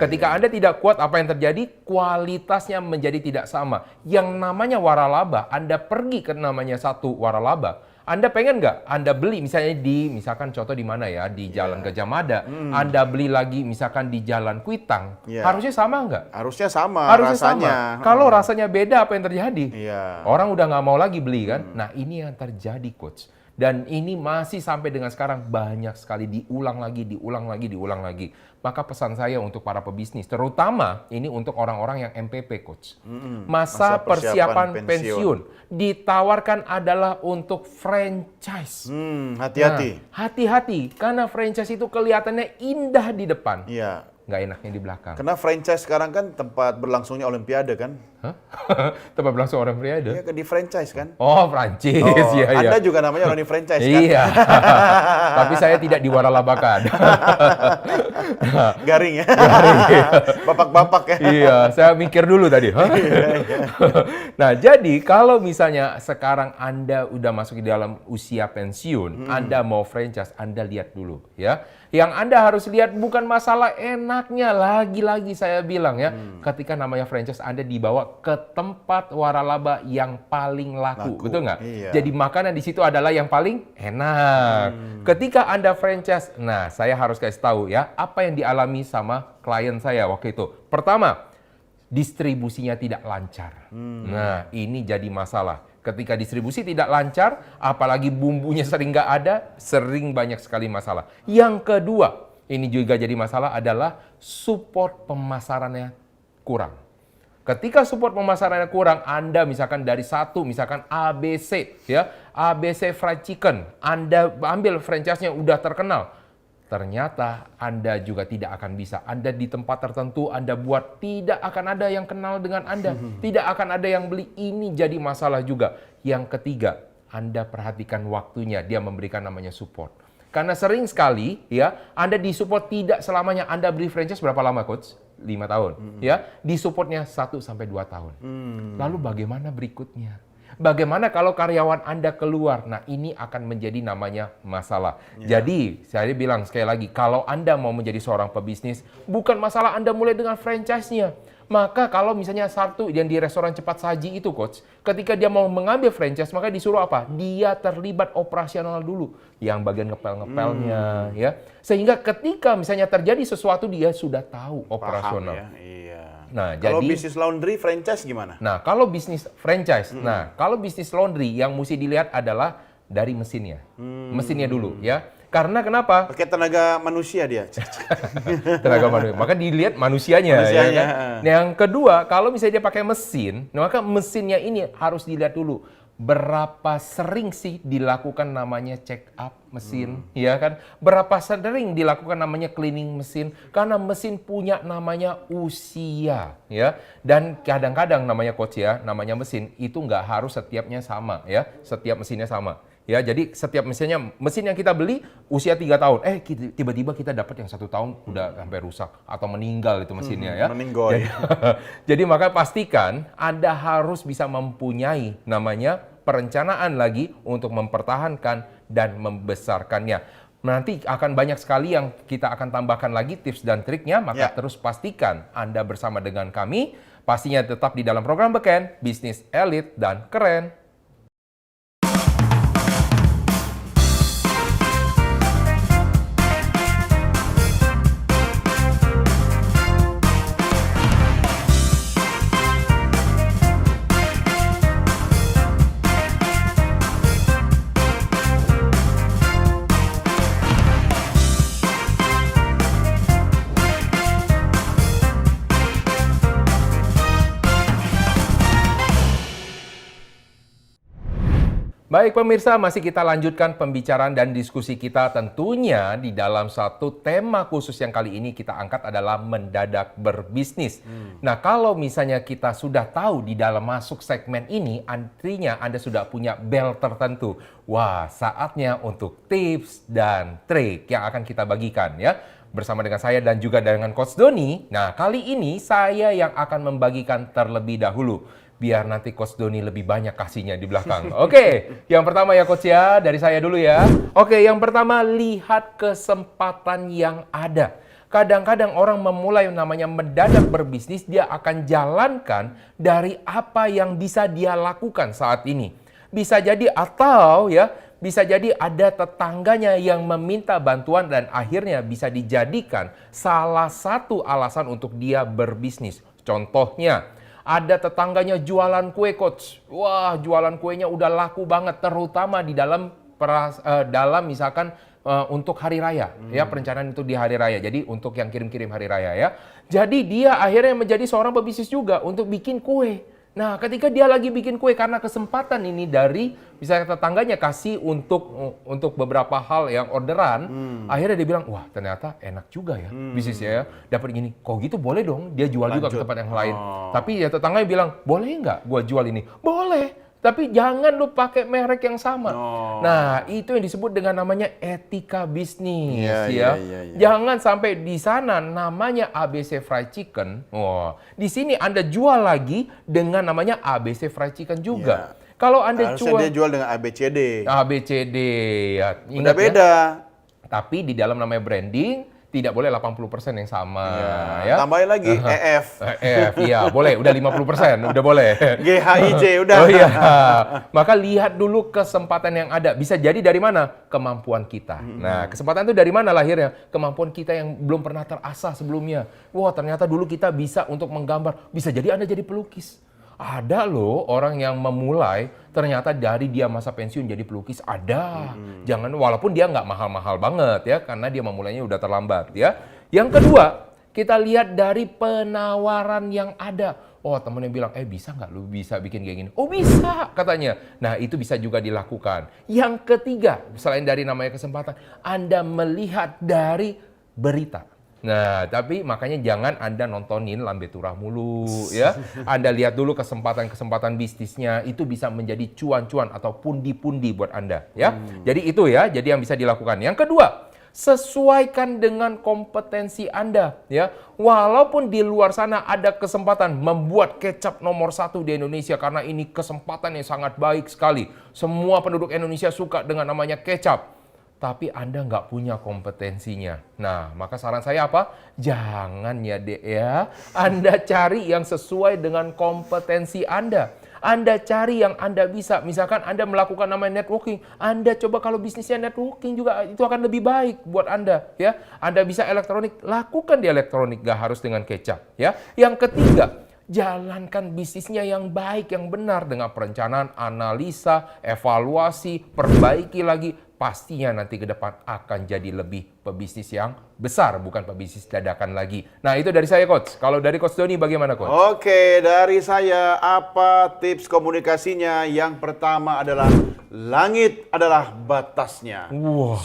[SPEAKER 1] Ketika Anda tidak kuat, apa yang terjadi? Kualitasnya menjadi tidak sama. Yang namanya waralaba, Anda pergi ke namanya satu waralaba, Anda pengen nggak? Anda beli misalnya misalkan contoh di mana ya, di Jalan Gajah Mada, Anda beli lagi misalkan di Jalan Kuitang, harusnya sama nggak?
[SPEAKER 2] Harusnya sama
[SPEAKER 1] Sama.
[SPEAKER 2] rasanya.
[SPEAKER 1] Kalau rasanya beda, apa yang terjadi?
[SPEAKER 2] Iya.
[SPEAKER 1] Orang udah nggak mau lagi beli kan? Nah, ini yang terjadi Coach. Dan ini masih sampai dengan sekarang banyak sekali diulang lagi. Maka pesan saya untuk para pebisnis, terutama ini untuk orang-orang yang MPP, Coach. Masa persiapan pensiun ditawarkan adalah untuk franchise.
[SPEAKER 2] Hati-hati.
[SPEAKER 1] Nah, hati-hati, karena franchise itu kelihatannya indah di depan.
[SPEAKER 2] Iya.
[SPEAKER 1] Nggak enaknya di belakang.
[SPEAKER 2] Karena franchise sekarang kan tempat berlangsungnya Olimpiade kan?
[SPEAKER 1] Hah? Tempat berlangsung Olimpiade?
[SPEAKER 2] Iya, di franchise kan?
[SPEAKER 1] Oh, Prancis.
[SPEAKER 2] Oh,
[SPEAKER 1] iya.
[SPEAKER 2] Anda juga namanya orang di franchise kan?
[SPEAKER 1] Iya. Tapi saya tidak diwaralabakan.
[SPEAKER 2] Garing ya?
[SPEAKER 1] Garing.
[SPEAKER 2] Bapak-bapak ya?
[SPEAKER 1] Iya, saya mikir dulu tadi. Nah, jadi kalau misalnya sekarang Anda udah masuk di dalam usia pensiun, Anda mau franchise, Anda lihat dulu ya. Yang Anda harus lihat bukan masalah enaknya, lagi-lagi saya bilang ya, ketika namanya franchise Anda dibawa ke tempat waralaba yang paling laku. Betul nggak?
[SPEAKER 2] Iya.
[SPEAKER 1] Jadi makanan di situ adalah yang paling enak. Ketika Anda franchise, nah saya harus kasih tahu ya, apa yang dialami sama klien saya waktu itu. Pertama, distribusinya tidak lancar. Nah, ini jadi masalah. Ketika distribusi tidak lancar, apalagi bumbunya sering nggak ada, sering banyak sekali masalah. Yang kedua, ini juga jadi masalah adalah support pemasarannya kurang. Ketika support pemasarannya kurang, Anda misalkan dari misalkan ABC, ya, ABC Fried Chicken, Anda ambil franchise-nya udah terkenal. Ternyata Anda juga tidak akan bisa. Anda di tempat tertentu Anda buat, tidak akan ada yang kenal dengan Anda. Tidak akan ada yang beli. Ini jadi masalah juga. Yang ketiga, Anda perhatikan waktunya. Dia memberikan namanya support. Karena sering sekali ya, Anda disupport tidak selamanya. Anda beli franchise berapa lama, Coach? 5 tahun. Ya, disupportnya 1-2 tahun. Lalu bagaimana berikutnya? Bagaimana kalau karyawan Anda keluar? Nah, ini akan menjadi namanya masalah. Jadi, saya bilang sekali lagi, kalau Anda mau menjadi seorang pebisnis, bukan masalah Anda mulai dengan franchise-nya. Maka kalau misalnya satu yang di restoran cepat saji itu, Coach, ketika dia mau mengambil franchise, maka disuruh apa? Dia terlibat operasional dulu. Yang bagian ngepel-ngepelnya, ya. Sehingga ketika misalnya terjadi sesuatu, dia sudah tahu operasional.
[SPEAKER 2] Paham, ya? Iya.
[SPEAKER 1] Nah,
[SPEAKER 2] kalau
[SPEAKER 1] jadi
[SPEAKER 2] bisnis laundry franchise gimana?
[SPEAKER 1] Nah, kalau bisnis franchise, kalau bisnis laundry yang mesti dilihat adalah dari mesinnya. Mesinnya dulu ya. Karena kenapa?
[SPEAKER 2] Pakai tenaga manusia dia.
[SPEAKER 1] Tenaga manusia. Maka dilihat manusianya. Ya kan? Yang kedua, kalau misalnya dia pakai mesin, maka mesinnya ini harus dilihat dulu. Berapa sering sih dilakukan namanya check up mesin, ya kan? Berapa sering dilakukan namanya cleaning mesin? Karena mesin punya namanya usia, ya. Dan kadang-kadang namanya coach ya, namanya mesin itu nggak harus setiapnya sama, ya. Setiap mesinnya sama. Ya, jadi setiap mesin yang kita beli usia 3 tahun, tiba-tiba kita dapat yang 1 tahun udah sampai rusak atau meninggal itu mesinnya ya.
[SPEAKER 2] Meninggoy.
[SPEAKER 1] Jadi maka pastikan Anda harus bisa mempunyai namanya perencanaan lagi untuk mempertahankan dan membesarkannya. Nanti akan banyak sekali yang kita akan tambahkan lagi tips dan triknya, maka terus pastikan Anda bersama dengan kami, pastinya tetap di dalam program Beken, Bisnis Elit dan Keren. Baik pemirsa, masih kita lanjutkan pembicaraan dan diskusi kita tentunya di dalam satu tema khusus yang kali ini kita angkat adalah mendadak berbisnis. Nah, kalau misalnya kita sudah tahu di dalam masuk segmen ini, artinya Anda sudah punya bel tertentu. Wah, saatnya untuk tips dan trik yang akan kita bagikan ya. Bersama dengan saya dan juga dengan Coach Doni. Nah, kali ini saya yang akan membagikan terlebih dahulu. Biar nanti Coach Doni lebih banyak kasihnya di belakang. Oke, yang pertama ya Coach ya, dari saya dulu ya. Oke, yang pertama lihat kesempatan yang ada. Kadang-kadang orang memulai namanya mendadak berbisnis, dia akan jalankan dari apa yang bisa dia lakukan saat ini. Bisa jadi atau ya, bisa jadi ada tetangganya yang meminta bantuan dan akhirnya bisa dijadikan salah satu alasan untuk dia berbisnis. Contohnya, ada tetangganya jualan kue Coach. Wah, jualan kuenya udah laku banget, terutama di dalam dalam misalkan untuk hari raya, ya perencanaan itu di hari raya. Jadi untuk yang kirim-kirim hari raya ya. Jadi dia akhirnya menjadi seorang pebisnis juga untuk bikin kue. Nah, ketika dia lagi bikin kue karena kesempatan ini dari misalnya tetangganya kasih untuk beberapa hal yang orderan, akhirnya dia bilang, wah ternyata enak juga ya bisnisnya ya. Dapat gini, kok gitu boleh dong dia jual juga ke tempat yang lain. Tapi ya tetangganya bilang, boleh nggak gua jual ini? Boleh. Tapi jangan lu pakai merek yang sama. Nah, itu yang disebut dengan namanya etika bisnis ya. Jangan sampai di sana namanya ABC Fried Chicken. Di sini Anda jual lagi dengan namanya ABC Fried Chicken juga. Kalau Anda
[SPEAKER 2] dia jual dengan ABCD.
[SPEAKER 1] ABCD ya.
[SPEAKER 2] Ingat beda.
[SPEAKER 1] Tapi di dalam namanya branding tidak boleh 80% yang sama ya.
[SPEAKER 2] Tambahin lagi EF.
[SPEAKER 1] EF, iya boleh, udah 50%, udah boleh.
[SPEAKER 2] GHIJ, udah.
[SPEAKER 1] Oh iya. Maka lihat dulu kesempatan yang ada. Bisa jadi dari mana? Kemampuan kita. Nah, kesempatan itu dari mana lahirnya? Kemampuan kita yang belum pernah terasah sebelumnya. Wah, ternyata dulu kita bisa untuk menggambar. Bisa jadi Anda jadi pelukis. Ada loh orang yang memulai ternyata dari dia masa pensiun jadi pelukis, ada. Jangan, walaupun dia nggak mahal-mahal banget ya, karena dia memulainya udah terlambat ya. Yang kedua, kita lihat dari penawaran yang ada. Oh, temennya bilang, bisa nggak lu bisa bikin kayak gini? Oh bisa katanya. Nah itu bisa juga dilakukan. Yang ketiga, selain dari namanya kesempatan, Anda melihat dari berita. Nah, tapi makanya jangan Anda nontonin Lambe Turah mulu ya. Anda lihat dulu kesempatan-kesempatan bisnisnya, itu bisa menjadi cuan-cuan atau pundi-pundi buat Anda ya. Jadi itu ya, jadi yang bisa dilakukan. Yang kedua, sesuaikan dengan kompetensi Anda ya. Walaupun di luar sana ada kesempatan membuat kecap nomor 1 di Indonesia karena ini kesempatan yang sangat baik sekali. Semua penduduk Indonesia suka dengan namanya kecap. Tapi Anda nggak punya kompetensinya. Nah, maka saran saya apa? Jangan ya, Dek ya. Anda cari yang sesuai dengan kompetensi Anda. Anda cari yang Anda bisa. Misalkan Anda melakukan namanya networking. Anda coba kalau bisnisnya networking juga, itu akan lebih baik buat Anda. Ya, Anda bisa elektronik, lakukan di elektronik. Nggak harus dengan kecap. Ya. Yang ketiga, jalankan bisnisnya yang baik, yang benar. Dengan perencanaan, analisa, evaluasi, perbaiki lagi. Pastinya nanti ke depan akan jadi lebih pebisnis yang besar, bukan pebisnis dadakan lagi. Nah, itu dari saya, Coach. Kalau dari Coach Doni bagaimana, Coach?
[SPEAKER 2] Oke, dari saya apa tips komunikasinya? Yang pertama adalah langit adalah batasnya.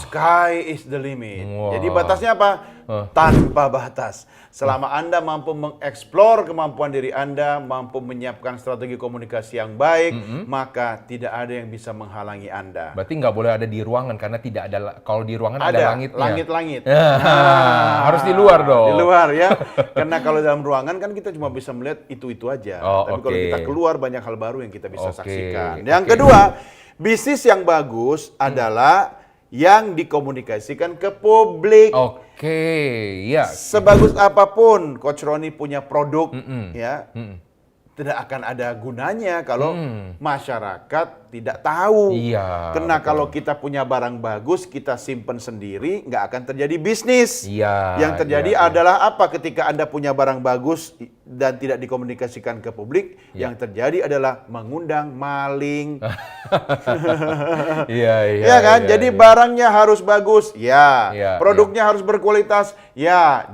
[SPEAKER 2] Sky is the limit. Jadi batasnya apa? Tanpa batas. Selama Anda mampu mengeksplor kemampuan diri Anda, mampu menyiapkan strategi komunikasi yang baik, maka tidak ada yang bisa menghalangi Anda.
[SPEAKER 1] Berarti nggak boleh ada di ruangan, karena tidak ada, kalau di ruangan ada langitnya.
[SPEAKER 2] Langit-langit.
[SPEAKER 1] Harus di luar dong.
[SPEAKER 2] Di luar ya. Karena kalau dalam ruangan kan kita cuma bisa melihat itu-itu aja. Tapi kalau kita keluar banyak hal baru yang kita bisa saksikan. Yang kedua, bisnis yang bagus adalah yang dikomunikasikan ke publik.
[SPEAKER 1] Ya.
[SPEAKER 2] Sebagus apapun Coach Roni punya produk, ya, tidak akan ada gunanya kalau masyarakat tidak tahu. Karena kalau kita punya barang bagus, kita simpen sendiri, nggak akan terjadi bisnis. Yang terjadi adalah apa? Ketika Anda punya barang bagus dan tidak dikomunikasikan ke publik, yang terjadi adalah mengundang maling. Ya kan? Jadi barangnya harus bagus, produknya harus berkualitas,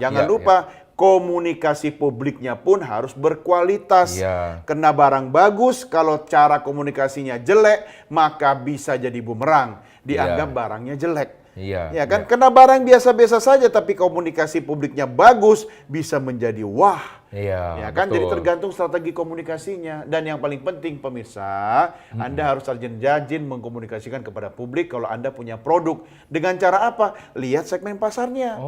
[SPEAKER 2] jangan lupa. Komunikasi publiknya pun harus berkualitas. Karena barang bagus, kalau cara komunikasinya jelek, maka bisa jadi bumerang. Dianggap barangnya jelek. Ya kan? Karena barang biasa-biasa saja, tapi komunikasi publiknya bagus, bisa menjadi wah. Ya kan? Jadi tergantung strategi komunikasinya. Dan yang paling penting, pemirsa, Anda harus rajin-rajin mengkomunikasikan kepada publik kalau Anda punya produk. Dengan cara apa? Lihat segmen pasarnya.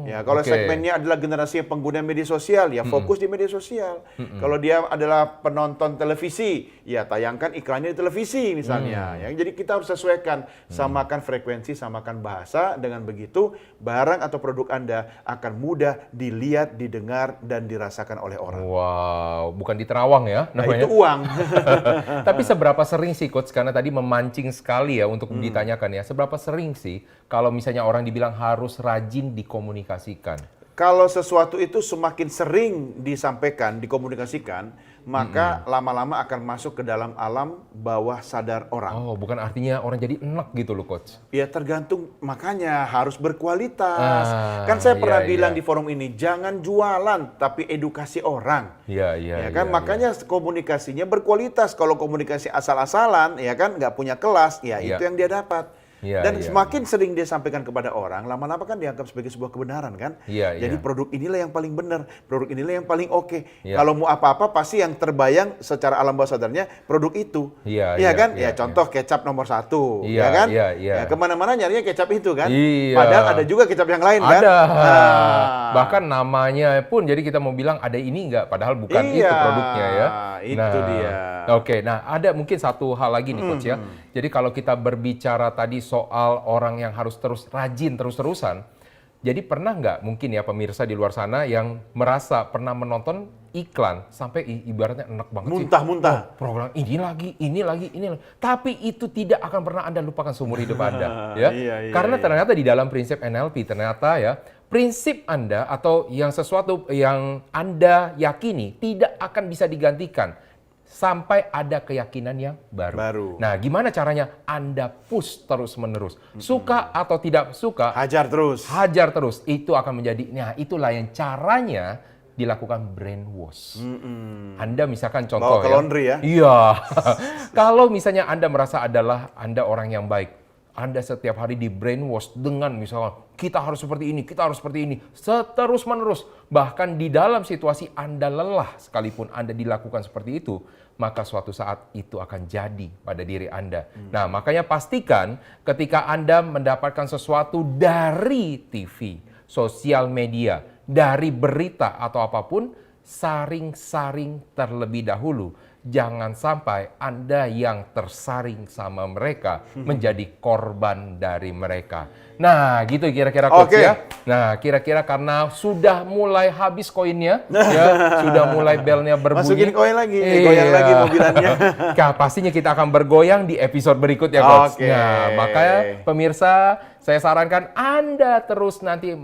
[SPEAKER 2] Ya, kalau segmennya adalah generasi pengguna media sosial, ya fokus di media sosial. Kalau dia adalah penonton televisi, ya tayangkan iklannya di televisi misalnya. Ya, jadi kita harus sesuaikan, samakan frekuensi, samakan bahasa. Dengan begitu, barang atau produk Anda akan mudah dilihat, didengar, dan dirasakan oleh orang.
[SPEAKER 1] Wow, bukan di Terawang ya namanya.
[SPEAKER 2] Nah, itu uang.
[SPEAKER 1] Tapi seberapa sering sih, Coach, karena tadi memancing sekali ya untuk ditanyakan ya, seberapa sering sih kalau misalnya orang dibilang harus rajin dikomunikasikan?
[SPEAKER 2] Kalau sesuatu itu semakin sering disampaikan, dikomunikasikan, maka lama-lama akan masuk ke dalam alam bawah sadar orang.
[SPEAKER 1] Oh, bukan artinya orang jadi enak gitu loh, Coach.
[SPEAKER 2] Ya tergantung, makanya harus berkualitas. Kan saya pernah bilang di forum ini, jangan jualan, tapi edukasi orang. Ya kan, makanya komunikasinya berkualitas. Kalau komunikasi asal-asalan, ya kan, nggak punya kelas, itu yang dia dapat. Dan semakin sering dia sampaikan kepada orang, lama-lama kan dianggap sebagai sebuah kebenaran kan. Jadi produk inilah yang paling benar, produk inilah yang paling oke. Kalau mau apa-apa pasti yang terbayang secara alam bawah sadarnya produk itu. Iya kan? Contoh kecap nomor 1, ya kan? Ya, kemana-mana nyarinya kecap itu kan. Padahal ada juga kecap yang lain kan.
[SPEAKER 1] Ada. Bahkan namanya pun, jadi kita mau bilang ada ini nggak, padahal bukan itu produknya ya.
[SPEAKER 2] Itu dia.
[SPEAKER 1] Oke, nah ada mungkin satu hal lagi nih Coach ya. Jadi kalau kita berbicara tadi soal orang yang harus terus rajin terus-terusan, jadi pernah nggak mungkin ya pemirsa di luar sana yang merasa pernah menonton iklan sampai ibaratnya enak banget
[SPEAKER 2] muntah-muntah.
[SPEAKER 1] Program ini lagi. Tapi itu tidak akan pernah Anda lupakan seumur hidup Anda. Ya? Karena ternyata di dalam prinsip NLP ternyata ya, prinsip Anda atau yang sesuatu yang Anda yakini tidak akan bisa digantikan sampai ada keyakinan yang baru. Nah, gimana caranya? Anda push terus-menerus. Suka atau tidak suka,
[SPEAKER 2] hajar terus.
[SPEAKER 1] Itu akan menjadi, nah itulah yang caranya dilakukan brainwash. Anda misalkan contoh
[SPEAKER 2] bawa ke laundry ya?
[SPEAKER 1] Iya. Kalau misalnya Anda merasa adalah Anda orang yang baik, Anda setiap hari di brainwash dengan misalnya kita harus seperti ini, terus menerus. Bahkan di dalam situasi Anda lelah sekalipun Anda dilakukan seperti itu, maka suatu saat itu akan jadi pada diri Anda. Nah, makanya pastikan ketika Anda mendapatkan sesuatu dari TV, sosial media, dari berita atau apapun, saring-saring terlebih dahulu. Jangan sampai Anda yang tersaring sama mereka menjadi korban dari mereka. Nah, gitu kira-kira Coach ya. Nah, kira-kira karena sudah mulai habis koinnya, ya, sudah mulai belnya berbunyi.
[SPEAKER 2] Masukin koin lagi, goyang lagi mobilannya.
[SPEAKER 1] Pastinya kita akan bergoyang di episode berikutnya, Coach. Nah, makanya pemirsa, saya sarankan Anda terus nanti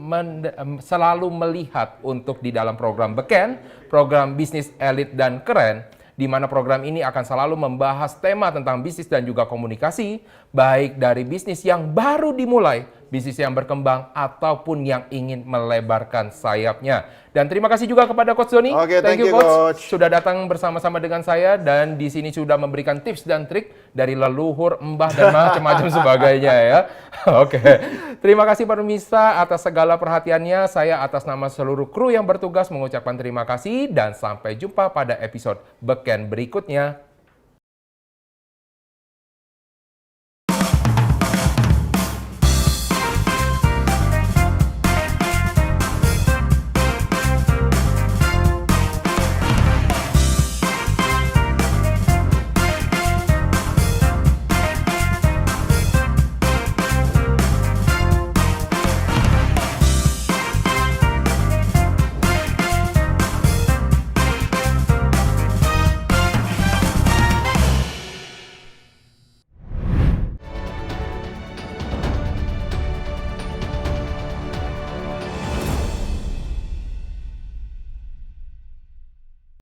[SPEAKER 1] selalu melihat untuk di dalam program Beken, program bisnis elit dan keren, di mana program ini akan selalu membahas tema tentang bisnis dan juga komunikasi, baik dari bisnis yang baru dimulai, bisnis yang berkembang, ataupun yang ingin melebarkan sayapnya. Dan terima kasih juga kepada Coach Doni.
[SPEAKER 2] Thank you, Coach.
[SPEAKER 1] Sudah datang bersama-sama dengan saya dan di sini sudah memberikan tips dan trik dari leluhur, mbah, dan macam-macam sebagainya ya. Terima kasih pemirsa atas segala perhatiannya. Saya atas nama seluruh kru yang bertugas mengucapkan terima kasih dan sampai jumpa pada episode Beken berikutnya.